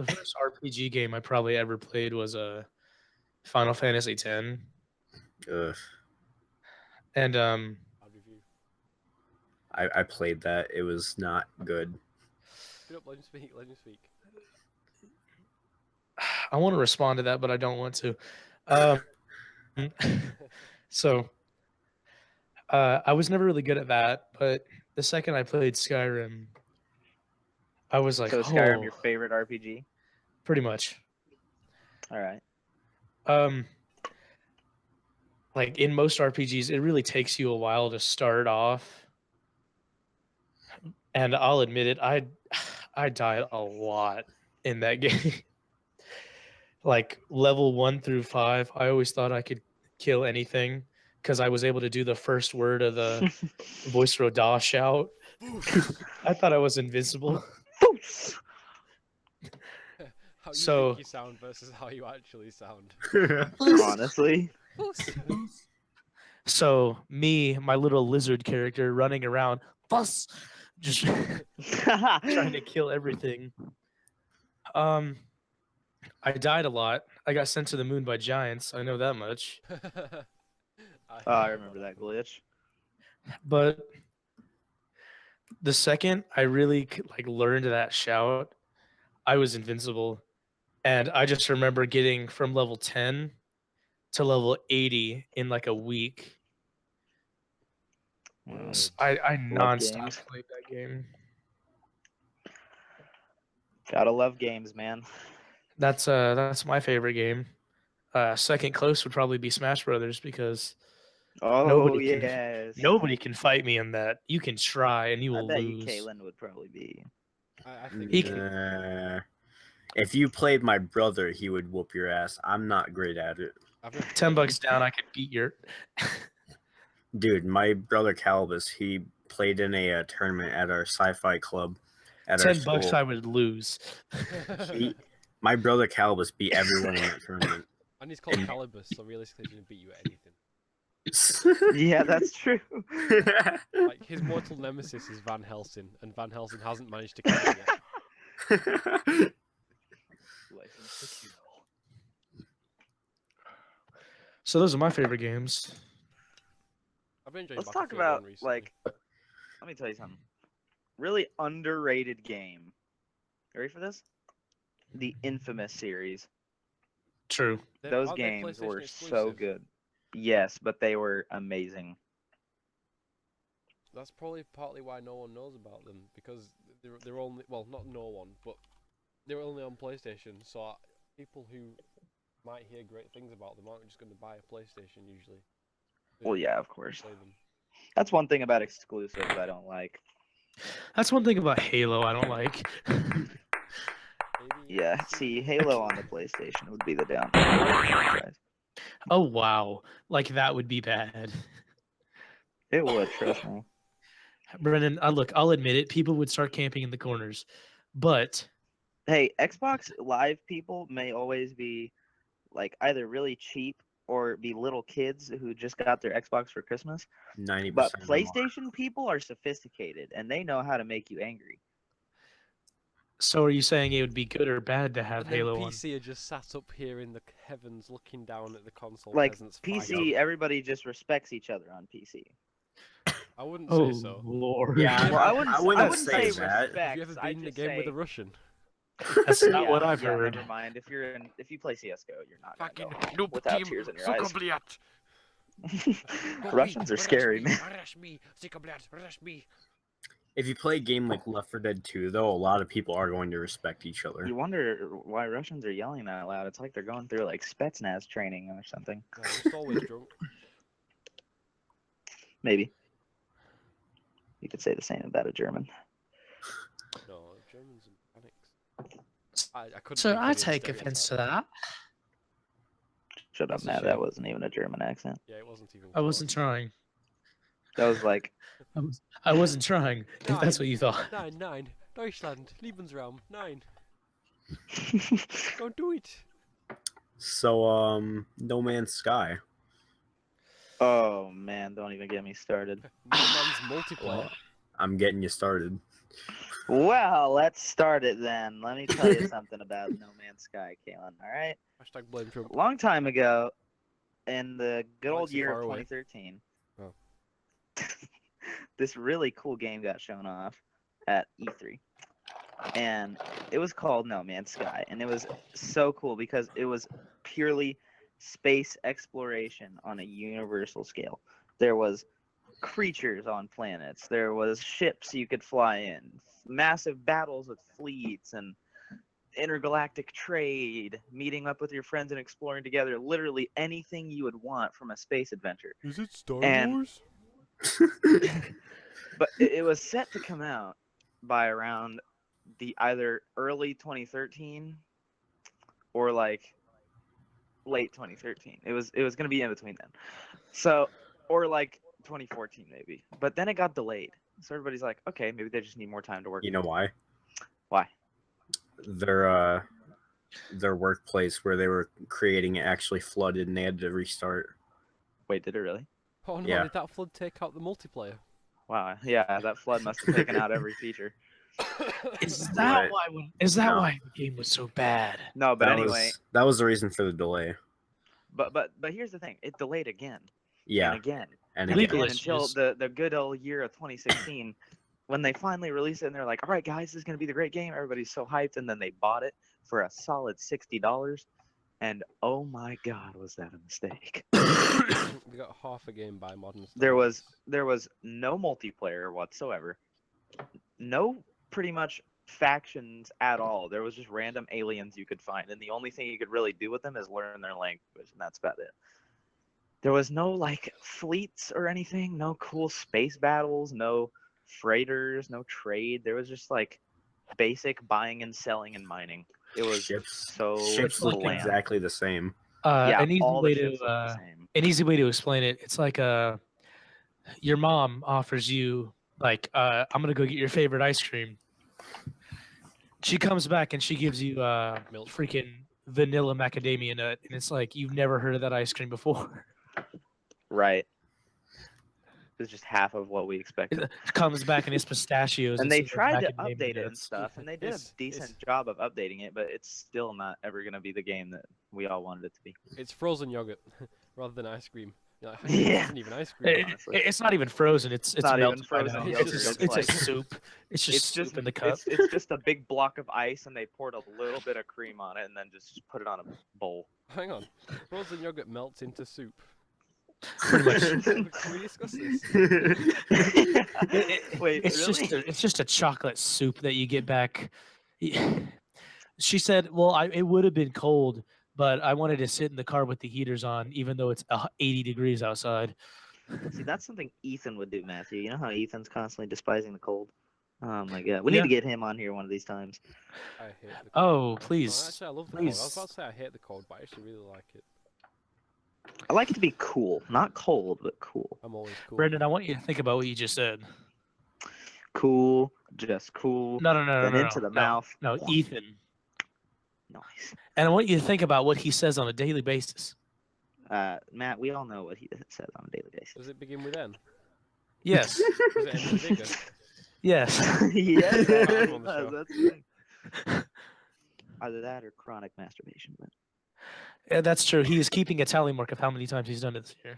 first RPG game I probably ever played was Final Fantasy X, Ugh. and I'll review. I played that. It was not good. Get up, let him speak. Let him speak. I want to respond to that, but I don't want to. So I was never really good at that, but the second I played Skyrim, I was like, So is Skyrim oh, your favorite RPG? pretty much. All right. Like in most RPGs, it really takes you a while to start off. And I'll admit it, I died a lot in that game. Like level 1 through 5, I always thought I could kill anything because I was able to do the first word of the voice Roda shout. I thought I was invincible. How you So- think you sound versus how you actually sound. Honestly. So me, my little lizard character running around, fuss, just trying to kill everything. I died a lot. I got sent to the moon by giants. I know that much. I remember that glitch. But the second I really like learned that shout, I was invincible. And I just remember getting from level 10 to level 80 in like a week. Mm, I Love nonstop games. played that game. Gotta love games, man. That's my favorite game. Second close would probably be Smash Brothers because Oh nobody can yes. nobody can fight me in that. You can try and you I will bet you lose. Kalen would probably be. I think He that- If you played my brother, he would whoop your ass. I'm not great at it. I've never $10 played down, I could beat your. Dude, my brother Calibus, he played in a tournament at our sci-fi club at our $10 school. I would lose. My brother Calibus beat everyone in that tournament. And he's called Calibus, so realistically, he didn't beat you at anything. Yeah, that's true. Like his mortal nemesis is Van Helsing, and Van Helsing hasn't managed to kill him yet. License to kill. So those are my favorite games. I've been enjoying Let's talk Battlefield 1 about recently. let me tell you something. Really underrated game. You ready for this? The Infamous series. True. Those Aren't they games PlayStation were so exclusive? good. Yes, but they were amazing. That's probably partly why no one knows about them, because they're only, well, not no one, but they're only on PlayStation. So people who might hear great things about them aren't just going to buy a PlayStation usually. Well, yeah, of course. Play them. That's one thing about exclusives I don't like. That's one thing about Halo I don't like. Maybe Yeah, it's- see, Halo on the PlayStation would be the downfall. Oh wow, like that would be bad. It would, trust me. Brennan, I'll admit it. People would start camping in the corners, but Hey, Xbox Live people may always be like either really cheap or be little kids who just got their Xbox for Christmas. 90% But of them are. PlayStation people are sophisticated and they know how to make you angry. so are you saying it would be good or bad to have And then Halo on? PC are just sat up here in the heavens looking down at the console Like peasants PC, fighting. everybody just respects each other on PC. I wouldn't Oh say so. Lord. Yeah, Well, I wouldn't say say that. respect. Have you ever been in a just game with say, a Russian? That's not what I've yeah, heard. Never mind. If you play CS:GO, you're not Fucking gonna go noob without team, tears in your eyes. sukabliat. Russians are scary, man. Rush me, sukabliat, rush me. If you play a game like Left 4 Dead 2, though, a lot of people are going to respect each other. You wonder why Russians are yelling that loud. It's like they're going through like Spetsnaz training or something. No, I'm just always drunk. Maybe. You could say the same about a German. No, Germans and panics. I couldn't. So think of I any take offense to stereotype. that. Shut up, That's a Matt. shame. That wasn't even a German accent. Yeah, it wasn't even. I wasn't close. trying. That was like, I wasn't trying. If that's what you thought. 9. Deutschland, Lebensraum, 9. Don't do it. So, No Man's Sky. oh man, don't even get me started. No Man's multiplayer. I'm getting you started. Well, let's start it then. Let me tell you something about No Man's Sky, Kalen. All right. Hashtag blame Trump. A long time ago, in the good old Galaxy year far of away. 2013, Oh. this really cool game got shown off at E3. And it was called No Man's Sky. And it was so cool because it was purely space exploration on a universal scale. There was creatures on planets. There was ships you could fly in. Massive battles with fleets and intergalactic trade, meeting up with your friends and exploring together. Literally anything you would want from a space adventure. Is it Star And- Wars? But it was set to come out by around the either early 2013 or like late 2013. It was going to be in between then. So, or like 2014 maybe. But then it got delayed. So everybody's like, okay, maybe they just need more time to work. You know why? Why? Their workplace where they were creating it actually flooded and they had to restart. Wait, did it really? Oh no, Yeah. did that flood take out the multiplayer? Wow. Yeah, that flood must have taken out every feature. Is that Right. why? Is that No. why the game was so bad? No, but That anyway, that was the reason for the delay. but here's the thing. It delayed again. Yeah, And again. and And Legal again until issues. the good old year of 2016 when they finally released it and they're like, all right guys, this is going to be the great game. Everybody's so hyped, and then they bought it for a solid $60 and oh my God, was that a mistake? We got half a game by modern There standards. was no multiplayer whatsoever. No, pretty much factions at all. There was just random aliens you could find, and the only thing you could really do with them is learn their language, and that's about it. There was no like fleets or anything, no cool space battles, no freighters, no trade. There was just like basic buying and selling and mining. It was so Ships look bland. exactly the same. Yeah, An easy all the way ships to look the same. an easy way to explain it. It's like your mom offers you like I'm gonna go get your favorite ice cream. She comes back and she gives you Milk. freaking vanilla macadamia nut, and it's like you've never heard of that ice cream before. Right. It's just half of what we expected. It comes back and it's pistachios. And they instead of tried to macadamia update it and nuts. stuff, and they did a It's- decent job of updating it, but it's still not ever going to be the game that we all wanted it to be. It's frozen yogurt rather than ice cream. You're like, Yeah. This isn't even ice cream. honestly. It's not even frozen. It's not even melted by frozen now. yogurt, It's it just, looks it's like. a soup. It's just soup in the cup. It's just a big block of ice, and they poured a little bit of cream on it, and then just put it on a bowl. Hang on. Frozen yogurt melts into soup. Pretty much. Can we discuss this? Wait, It's really? it's just a chocolate soup that you get back. She said, "Well, it would have been cold, but I wanted to sit in the car with the heaters on, even though it's 80 degrees outside." See, that's something Ethan would do, Matthew. You know how Ethan's constantly despising the cold? Oh my God, we need Yeah. to get him on here one of these times. I hate the cold. Oh, No, please. actually, I love the cold. I was please. about to say I hate the cold, but I actually really like it. I like it to be cool, not cold, but cool. I'm always cool. Brendan, I want you to think about what you just said. Cool, just cool. No, Then into the mouth. No, Ethan. Nice. And I want you to think about what he says on a daily basis. Matt, we all know what he says on a daily basis. Does it begin with N? Yes. Does it end with vigor? Yes. Yes, it I'm on the does, show. that's the thing. Either that or chronic masturbation. But Yeah, that's true. He is keeping a tally mark of how many times he's done it this year.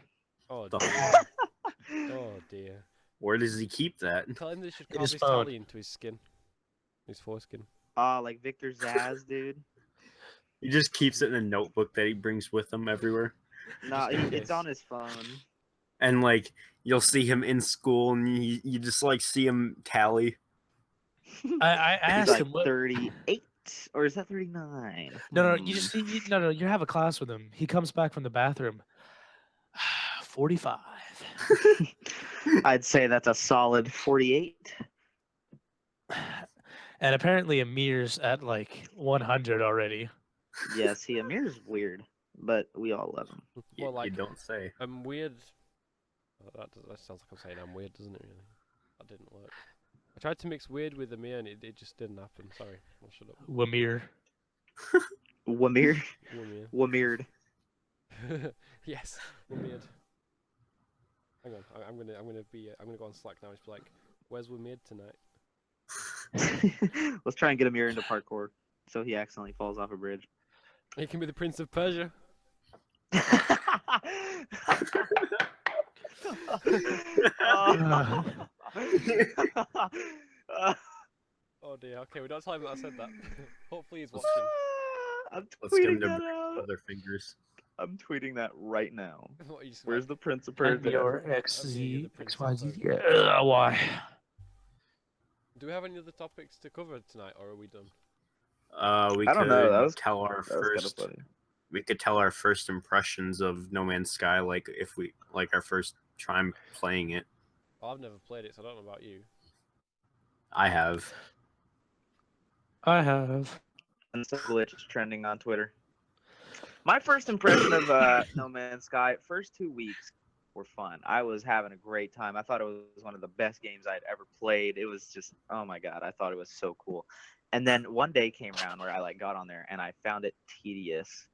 Oh The dear. Oh dear. Where does he keep that? Tell him they should In carve his his phone. tally into his skin. His foreskin. like Victor Zaz, dude. He just keeps it in a notebook that he brings with him everywhere. No, in it's case. on his phone. And like you'll see him in school, and you just like see him tally. I He's asked like him what. 38, or is that 39? No, you just no. You have a class with him. He comes back from the bathroom. 45. I'd say that's a solid 48. And apparently Amir's at like 100 already. Yeah, see, Amir's weird, but we all love him. Well, You like, don't say. I'm weird. Oh, that sounds like I'm saying I'm weird, doesn't it? Really, that didn't work. I tried to mix weird with Amir, and it just didn't happen. Sorry, I'll shut up. Wamir. Wamir? Wamir. Wamir'd. Yes, Wamir. Hang on, I'm gonna go on Slack now. It's like, where's Wamir tonight? Let's try and get Amir into parkour so he accidentally falls off a bridge. He can be the Prince of Persia. Oh dear. Okay, we don't tell him that I said that. Hopefully he's watching. I'm Let's get him tweeting to that break out. other fingers. I'm tweeting that right now. What, you just Where's the Prince of And Persia? your Amir, XZ, the Prince of XYZ. Persia. Yeah. Why? Do we have any other topics to cover tonight, or are we done? We I don't could know, that was- tell our That was kinda first. funny. We could tell our first impressions of No Man's Sky, like if we like our first time playing it. Well, I've never played it, so I don't know about you. I have. I have. And so glitch is trending on Twitter. My first impression of No Man's Sky, first 2 weeks were fun. I was having a great time. I thought it was one of the best games I'd ever played. It was just, oh my God, I thought it was so cool. And then one day came around where I like got on there and I found it tedious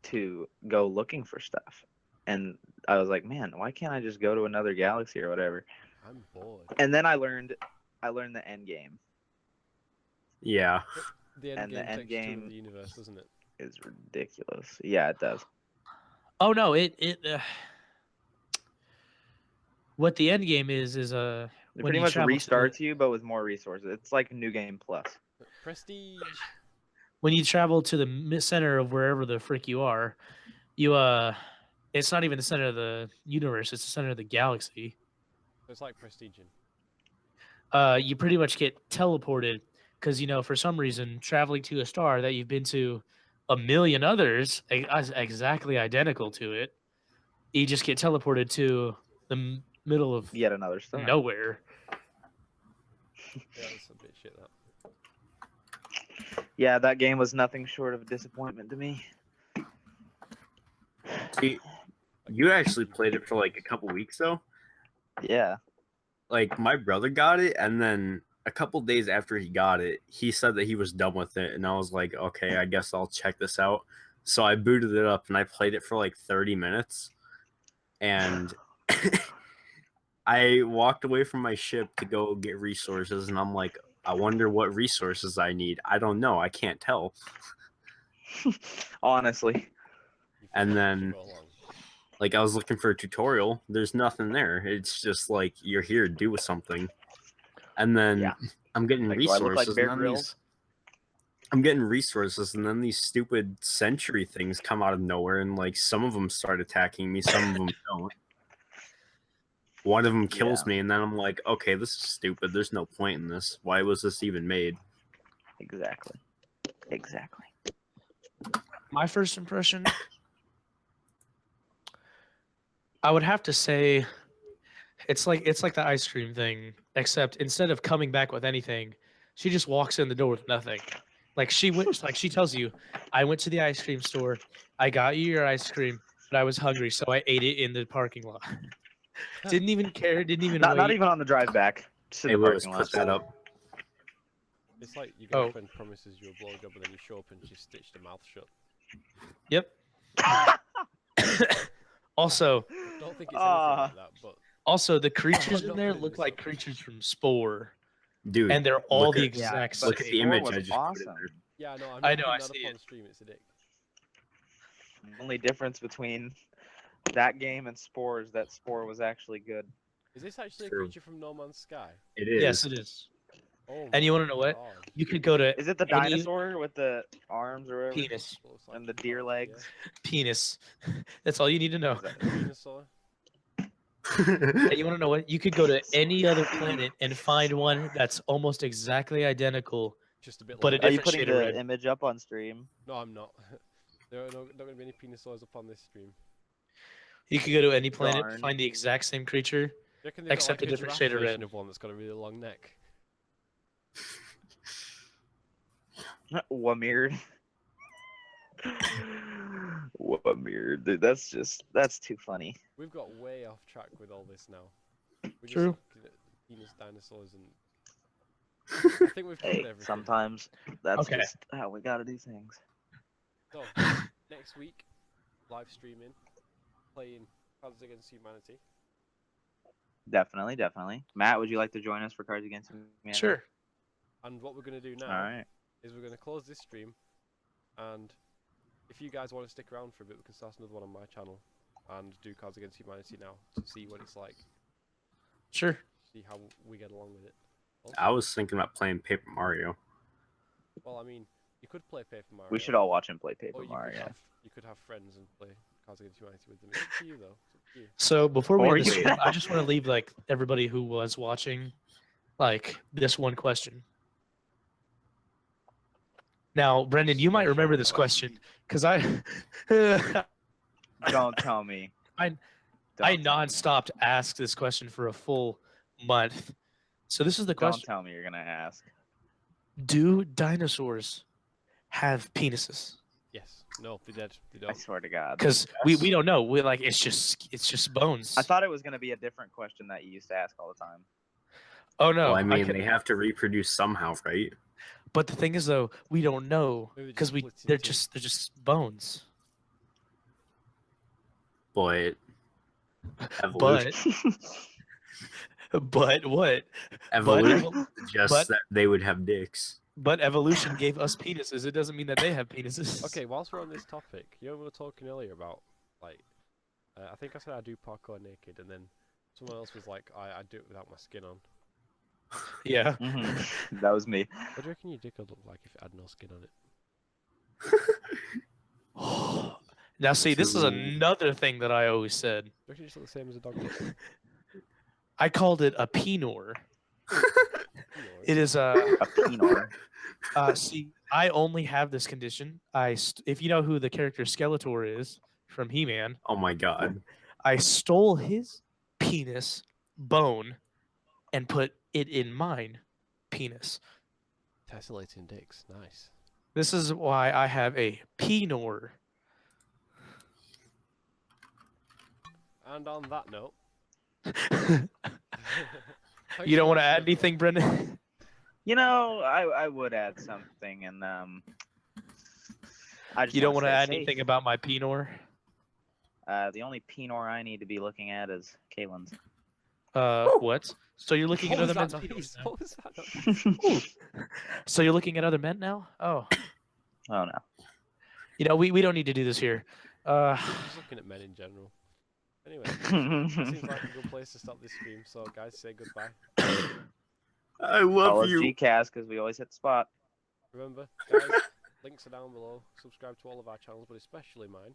to go looking for stuff. And I was like, man, why can't I just go to another galaxy or whatever? I'm bored. And then I learned the end game Yeah. The end And the game end takes you to game- the universe, doesn't it? is ridiculous. Yeah, it does. Oh no, what the end game is It when pretty you much travel to the- restarts you, but with more resources. It's like New Game Plus. Prestige. when you travel to the center of wherever the frick you are, you it's not even the center of the universe; it's the center of the galaxy. So it's like prestiging. You pretty much get teleported because for some reason traveling to a star that you've been to a million others exactly identical to it, you just get teleported to the middle of Yet another star. nowhere. Yeah, that's a bit shit. That. Yeah, that game was nothing short of a disappointment to me. See, you actually played it for like a couple weeks though. Yeah. Like my brother got it, and then a couple days after he got it, he said that he was done with it, and I was like, okay, I guess I'll check this out. So I booted it up and I played it for like 30 minutes, and I walked away from my ship to go get resources, and I'm like, I wonder what resources I need. I don't know. I can't tell. Honestly. You And forgot then- to go along. Like I was looking for a tutorial. There's nothing there. It's just like you're here to do something. And then Yeah. I'm getting Like, do I look like resources. Bear and then Grylls? I'm getting resources, and then these stupid sentry things come out of nowhere, and like some of them start attacking me, some of them don't. One of them kills Yeah. me, and then I'm like, okay, this is stupid. There's no point in this. Why was this even made? Exactly. Exactly. My first impression, I would have to say, it's like the ice cream thing, except instead of coming back with anything, she just walks in the door with nothing. Like she tells you, I went to the ice cream store, I got you your ice cream, but I was hungry, so I ate it in the parking lot. Didn't even care, didn't even Not wait. even on the drive back. Just in Hey, the Lewis, parking put lot. that up. It's like your Oh. girlfriend promises you a blowjob, and then you show up and she's stitched her mouth shut. Yep. Also, I don't think it's anything Ah. like that, but also the creatures I'm in not there putting look this like up. creatures from Spore, Dude, and they're all look the at- exact but look same. at the Spore image was I just put in awesome. there. yeah, I know. I'm I not know, putting I that up see on it. stream. It's a dick. The only difference between that game and Spore is that Spore was actually good. Is this actually True. a creature from No Man's Sky? It is. Yes, it is. Oh And you my want to know what? God. You could go to Is it the any dinosaur with the arms or whatever? penis. Looks like And the a deer cock, legs? Penis. That's all you need to know. Is that- Yeah. Venusaur. And you want to know what? You could go to any other planet and find one that's almost exactly identical, Just a bit but like. a Are you different putting shade of the red. image up on stream? No, I'm not. There are not going to be any penisaurs up on this stream. You could go to any planet, Darn. find the exact same creature. Do you reckon they've got, Except like, a different giraffe shade of version red. of one that's got a really long neck. Wamird. Wamird. Dude, that's too funny. We've got way off track with all this now. We're True. just looking at penis dinosaurs and. I think we've covered Hey, everything. sometimes that's Okay. just how we gotta do things. So, next week, live streaming, playing Cards Against Humanity. Definitely, definitely. Matt, would you like to join us for Cards Against Humanity? Sure. And what we're going to do now All right. is we're going to close this stream, and if you guys want to stick around for a bit, we can start another one on my channel and do Cards Against Humanity now to see what it's like, Sure. see how we get along with it. Also, I was thinking about playing Paper Mario. well, I mean, you could play Paper Mario. We should all watch him play or Paper you Mario. you could have friends and play Cards Against Humanity with them. It's up to you, though. It's up to you. So before we Or end the you- stream, I just want to leave like everybody who was watching, like this one question. Now, Brendan, you might remember this question because I Don't tell me. I Don't tell me. nonstop asked this question for a full month. So this is the Don't question: tell me you're gonna ask. do dinosaurs have penises? Yes. No, they did. They I don't. swear to God. Because we don't know. We like it's just bones. I thought it was gonna be a different question that you used to ask all the time. Oh no! Well, I mean, could- they have to reproduce somehow, right? but the thing is though, we don't know Maybe they because just split in they're two. just bones. But evolution, But what? evolution suggests but- that they would have dicks. But evolution gave us penises. It doesn't mean that they have penises. Okay, whilst we're on this topic, you know we were talking earlier about, like, I think I said I do parkour naked, and then someone else was like, I do it without my skin on. Yeah. Mhm. That was me. What do you reckon your dick would look like if it had no skin on it? Now, see, this is Two. another thing that I always said. Do you reckon it's the same as a dog dick? I called it a penor. It is A penor. See, I only have this condition. If you know who the character Skeletor is from He-Man, Oh my god. I stole his penis bone and put it in mine penis. Tessellating dicks, nice. This is why I have a penor. And on that note, You don't want to add anything, Brendan? You know, I would add something, and I just You don't want want to add anything about my penor? The only penor I need to be looking at is Kaylin's. What? So you're looking at What other was men's that penors noise? now? What was that noise? So you're looking at other men now? Oh. Oh no. You know, we don't need to do this here. I'm just looking at men in general. Anyway, that seems like a good place to stop this stream. So, guys, say goodbye. I love Follow us you. Gcast because we always hit the spot. Remember, guys, links are down below. Subscribe to all of our channels, but especially mine.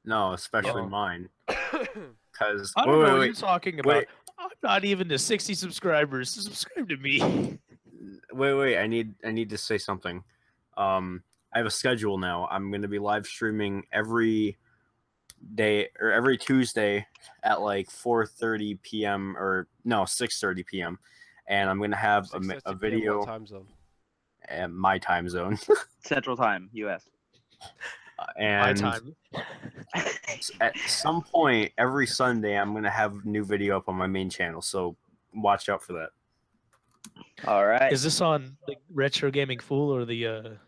No, especially Oh. mine. Because I don't know what you're talking about. I'm not even to 60 subscribers. Subscribe to me. wait. I need to say something. I have a schedule now. I'm gonna be live streaming every day or every Tuesday at like 4:30 p.m. or no 6:30 p.m. And I'm gonna have a 6:30 PM, video what time zone? at my time zone. Central Time, U.S. My And time. at some point every Sunday, I'm gonna have new video up on my main channel. So watch out for that. All right. Is this on the Retro Gaming Fool or the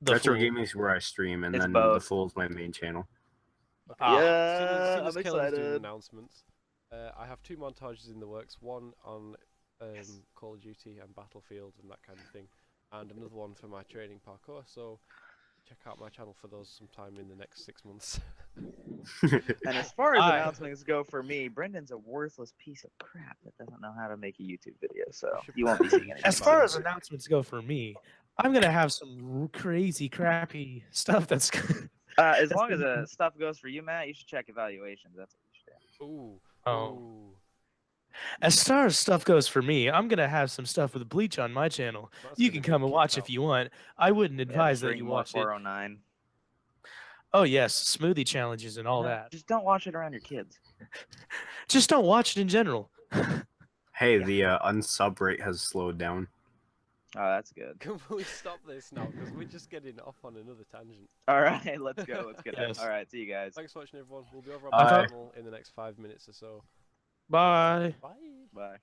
Retro Fool? Gaming is where I stream, and It's then both. the Fool is my main channel. Okay. Ah. Yeah, Soon as I'm Kaylin's doing excited. announcements, I have 2 montages in the works. One on Call of Duty and Battlefield and that kind of thing, and another one for my training parkour. So check out my channel for those sometime in the next 6 months. And as far as I- announcements go for me, Brendan's a worthless piece of crap that doesn't know how to make a YouTube video, so you won't be seeing anything. As about far it. as announcements go for me, I'm gonna have some crazy, crappy stuff that's. As that's long as gonna- stuff goes for you, Matt, you should check evaluations. That's what you should do. Ooh. Oh. Ooh. As far as stuff goes for me, I'm gonna have some stuff with Bleach on my channel. That's You gonna can get come and kicked watch out. if you want. I wouldn't advise that drink you more watch it. 409. Oh yes, smoothie challenges and all No, that. Just don't watch it around your kids. Just don't watch it in general. Hey, Yeah. the unsub rate has slowed down. Oh, that's good. Can we stop this now? Because we're just getting off on another tangent. All right, let's go. Let's get Yes. it. All right, see you guys. Thanks for watching, everyone. We'll be over on Bye. my channel in the next 5 minutes or so. Bye. Bye. Bye.